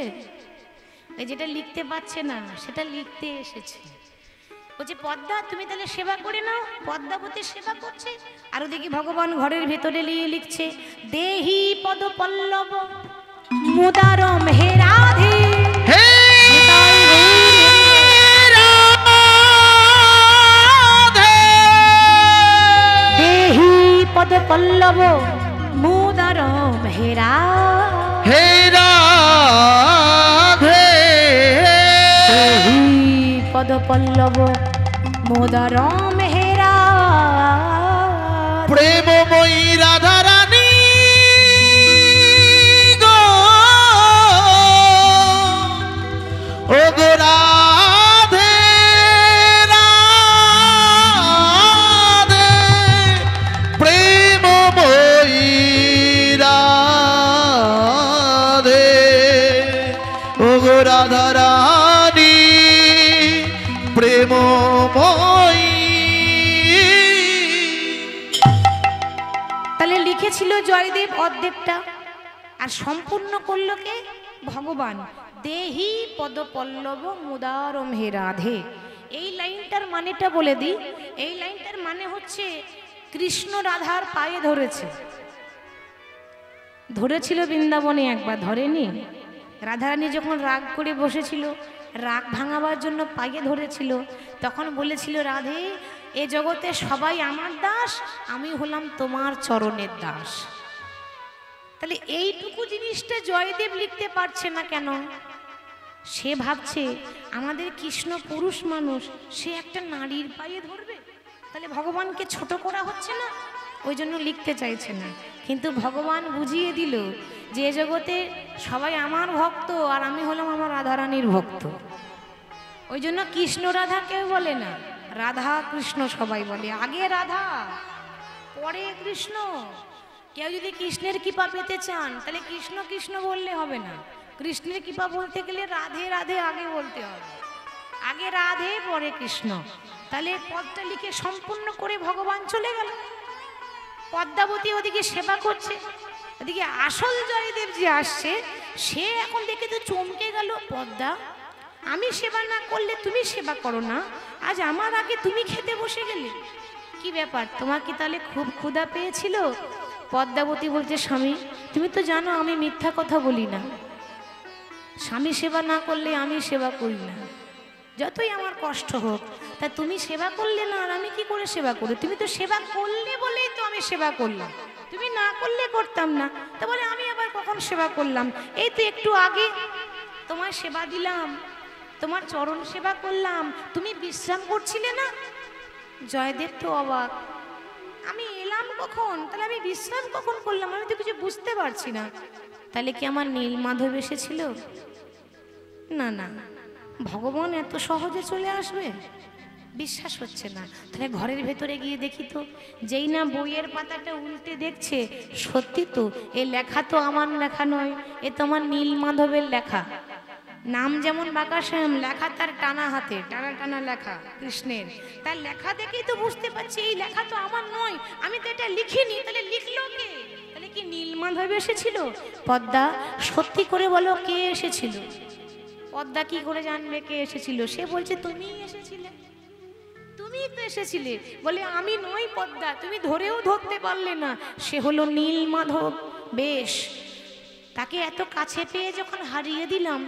এই যেটা লিখতে পারছে না সেটা লিখতে এসেছে। বলছে, পদ্মা তুমি তাহলে সেবা করে নাও। পদ্মাবতী সেবা করছে, আর ওদিকে ভগবান ঘরের ভেতরে নিয়ে লিখছে, দেহি পদ পল্লব মুদারম হে রাধে, দেহি পদ পল্লব মুদারম হে রাধে, দেহি পদ পল্লব মুদারম হে রাধে। প্রেমময়ী রাধা রানী গো, রাধারানী প্রেমময়ী। তাহলে লিখেছিল জয়দেব অর্ধেকটা, আর সম্পূর্ণ করলো কে? ভগবান। দেহি পদপল্লব মুদারম হে রাধে। এই লাইনটার মানেটা বলে দিই। এই লাইনটার মানে হচ্ছে কৃষ্ণ রাধার পায়ে ধরেছে। ধরেছিল বৃন্দাবনে একবার, ধরেনি? রাধারানী যখন রাগ করে বসেছিল, রাগ ভাঙাবার জন্য পায়ে ধরেছিল, তখন বলেছিল, রাধে এ জগতে সবাই আমার দাস, আমি হলাম তোমার চরণের দাস। তাহলে এইটুকু জিনিসটা জয়দেব লিখতে পারছে না কেন? সে ভাবছে আমাদের কৃষ্ণ পুরুষ মানুষ, সে একটা নারীর পায়ে ধরবে, তাহলে ভগবানকে ছোট করা হচ্ছে না, ওই জন্য লিখতে চাইছে না। কিন্তু ভগবান বুঝিয়ে দিল যে এ জগতে সবাই আমার ভক্ত, আর আমি হলাম আমার রাধারানীর ভক্ত। ওই জন্য কৃষ্ণ রাধা কেউ বলে না, রাধা কৃষ্ণ সবাই বলে। আগে রাধা, পরে কৃষ্ণ। কেউ যদি কৃষ্ণের কৃপা পেতে চান, তাহলে কৃষ্ণ কৃষ্ণ বললে হবে না। কৃষ্ণের কৃপা বলতে গেলে রাধে রাধে আগে বলতে হবে। আগে রাধে, পরে কৃষ্ণ। তাহলে পদটা লিখে সম্পূর্ণ করে ভগবান চলে গেল। পদ্মাবতী ওদিকে সেবা করছে, ওদিকে আসল জয়দেব যে আসছে, সে এখন দেখে তো চমকে গেল। পদ্মা, আমি সেবা না করলে তুমি সেবা করো না, আজ আমার আগে তুমি খেতে বসে গেলে, কি ব্যাপার? তোমার কি তাহলে খুব ক্ষুধা পেয়েছিল? পদ্মাবতী বলছে, স্বামী তুমি তো জানো আমি মিথ্যা কথা বলি না, স্বামী সেবা না করলে আমি সেবা করি না, যতই আমার কষ্ট হোক। তা তুমি সেবা করলে না, আর আমি কি করে সেবা করি? তুমি তো সেবা করলে বলেই তো আমি সেবা করলাম, তুমি না করলে করতাম না। তা বলে আমি আবার কখন সেবা করলাম? এই তো একটু আগে তোমার সেবা দিলাম, তোমার চরণ সেবা করলাম, তুমি বিশ্রাম করছিলে না। জয়দেব তো অবাক, আমি এলাম কখন, তাহলে আমি বিশ্রাম কখন করলাম? আমি তো কিছু বুঝতে পারছি না। তাহলে কি আমার নীলমাধব এসেছিল? না না, ভগবান এত সহজে চলে আসবে বিশ্বাস হচ্ছে না। তাহলে ঘরের ভেতরে গিয়ে দেখি তো, যেই না বইয়ের পাতাটা উল্টে দেখছে, সত্যি তো এ লেখা তো আমার লেখা নয়, এ তো আমার নীলমাধবের লেখা। নাম যেমন বাঁকাশ্যাম, লেখা তার টানা হাতে, টানা টানা লেখা কৃষ্ণের। তার লেখা দেখেই তো বুঝতে পারছি এই লেখা তো আমার নয়, আমি তো এটা লিখিনি। তাহলে লিখলো কে? তাহলে কি নীলমাধব এসেছিল? পদ্মা, সত্যি করে বলো কে এসেছিল? পদ্মা কি করে জানবে কে এসেছিল? সে বলছে তুমিই এসেছিলে, তুমিই তো এসেছিলে। বলে আমি নই পদ্মা, তুমি ধরেও ধরতে পারলে না, সে হলো নীলমাধব। বেশ, তাকে এত কাছে পেয়ে যখন হারিয়ে দিলাম,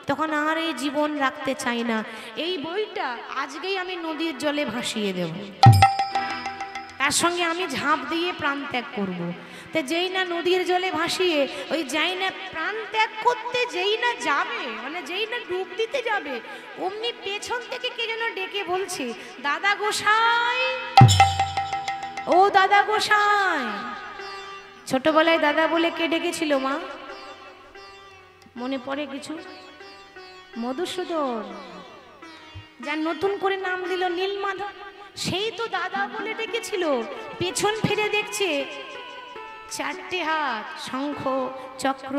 তখন আর এই জীবন রাখতে চাই না। এই বইটা আজকেই আমি নদীর জলে ভাসিয়ে দেব, তার সঙ্গে আমি ঝাঁপ দিয়ে প্রাণ ত্যাগ করবো। তো যেই না নদীর জলে ভাসিয়ে, ওই যাই না প্রাণ ত্যাগ করতে যেই না যাবে, মানে যেই না ডুব দিতে যাবে, অমনি পেছন থেকে কে যেন ডেকে বলছে, দাদা গোসাই, ও দাদা গোসাই। ছোটবেলায় দাদা বলে কে ডেকেছিল মা? মনে পড়ে কিছু? মধুসূদন, যার নতুন করে নাম দিল নীলমাধব, সেই তো দাদা বলে ডেকেছিল। পেছন ফিরে দেখছে চারটে হাত, শঙ্খ চক্র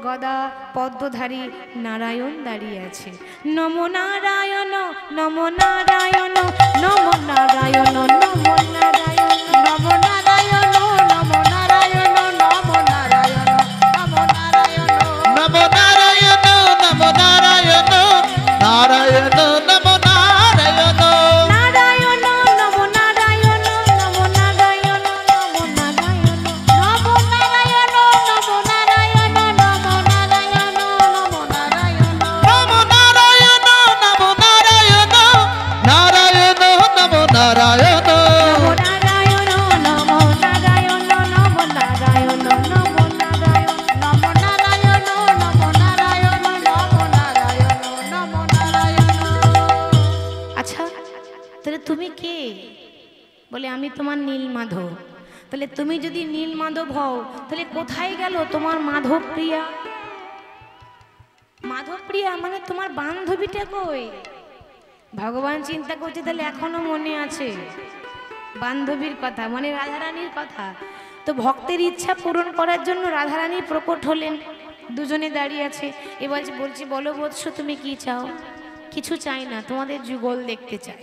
গদা পদ্মধারী নারায়ণ দাঁড়িয়ে আছে। নম নারায়ণ, নম নারায়ণ, নম নারায়ণ, নম নারায়ণ, নম নারায়ণ, নম নারায়ণ, নম নারায়ণ, নম নারায়ণ, নম নারায়ণ, নম নারায়ণ, নারায়ণ নম নারায়ণ। নারায়ণ নম নারায়ণ, নম নারায়ণ, নম নারায়ণ, নম নারায়ণ, নম নারায়ণ, নম নারায়ণ, নম নারায়ণ, নম নারায়ণ, নম নারায়ণ, নারায়ণ নম নারায়ণ। নম নারায়ণ, নম নারায়ণ, নম নারায়ণ, নম নারায়ণ। নম নারায়ণ, নম নারায়ণ, নম নারায়ণ, নম নারায়ণ। আচ্ছা, তাহলে তুমি কে? বলে আমি তোমার নীলমাধব। তাহলে তুমি যদি নীলমাধব হও, তাহলে কোথায় গেল তোমার মাধব প্রিয়া? মাধব প্রিয়া মানে তোমার বান্ধবীটা কই? ভগবান চিন্তা করছে, তাহলে এখনো মনে আছে বান্ধবীর কথা, মানে রাধারানীর কথা। তো ভক্তের ইচ্ছা পূরণ করার জন্য রাধারানী প্রকট হলেন। দুজনে দাঁড়িয়ে আছে। এবার বলছি বলো বৎস তুমি কি চাও? কিছু চাই না, তোমাদের যুগল দেখতে চাই।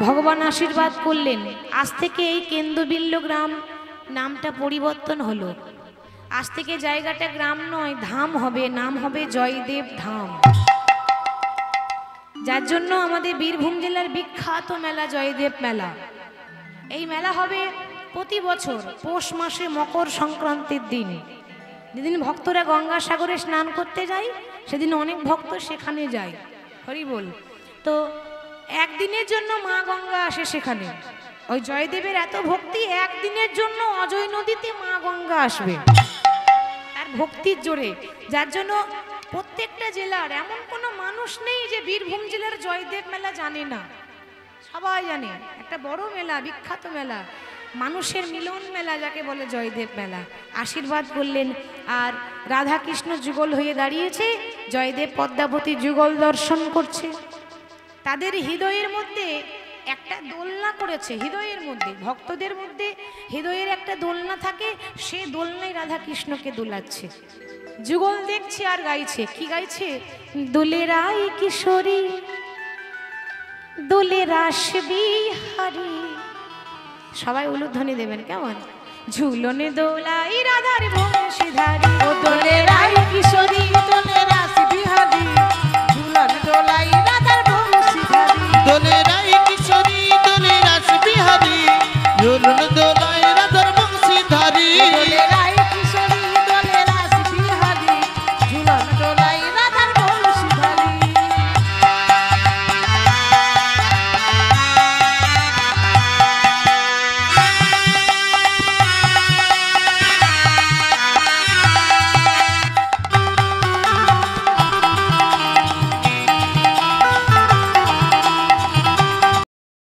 ভগবান আশীর্বাদ করলেন, আজ থেকে এই কেন্দ্রবিল্ল গ্রাম নামটা পরিবর্তন হলো। আজ থেকে জায়গাটা গ্রাম নয়, ধাম হবে, নাম হবে জয়দেব ধাম। যার জন্য আমাদের বীরভূম জেলার বিখ্যাত মেলা জয়দেব মেলা। এই মেলা হবে প্রতি বছর পৌষ মাসে মকর সংক্রান্তির দিন, যেদিন ভক্তরা গঙ্গাসাগরে স্নান করতে যায়, সেদিন অনেক ভক্ত সেখানে যায়। হরি বল। তো একদিনের জন্য মা গঙ্গা আসে সেখানে। ওই জয়দেবের এত ভক্তি, একদিনের জন্য অজয় নদীতে মা গঙ্গা আসবে তার ভক্তির জোরে। যার জন্য প্রত্যেকটা জেলার এমন কোনো মানুষ নেই যে বীরভূম জেলার জয়দেব মেলা জানে না, সবাই জানে। একটা বড় মেলা, বিখ্যাত মেলা, মানুষের মিলন মেলা যাকে বলে জয়দেব মেলা। আশীর্বাদ করলেন, আর রাধা কৃষ্ণ যুগল হয়ে দাঁড়িয়েছে, জয়দেব পদ্মাবতী যুগল দর্শন করছে। তাদের হৃদয়ের মধ্যে একটা দোলনা করেছে, হৃদয়ের মধ্যে, ভক্তদের মধ্যে হৃদয়ের একটা দোলনা থাকে, সে দোলনায় রাধা কৃষ্ণকে দোলাচ্ছে। যুগল দেখছে আর গাইছে। কি গাইছে? দোলে রাই কিশোরী দোলে রাসবিহারী। সবাই উলুধ্বনি দেবেন কেমন? ঝুলনে দোলাই রাধার বংশীধারী, ও দোলে রাই কিশোরী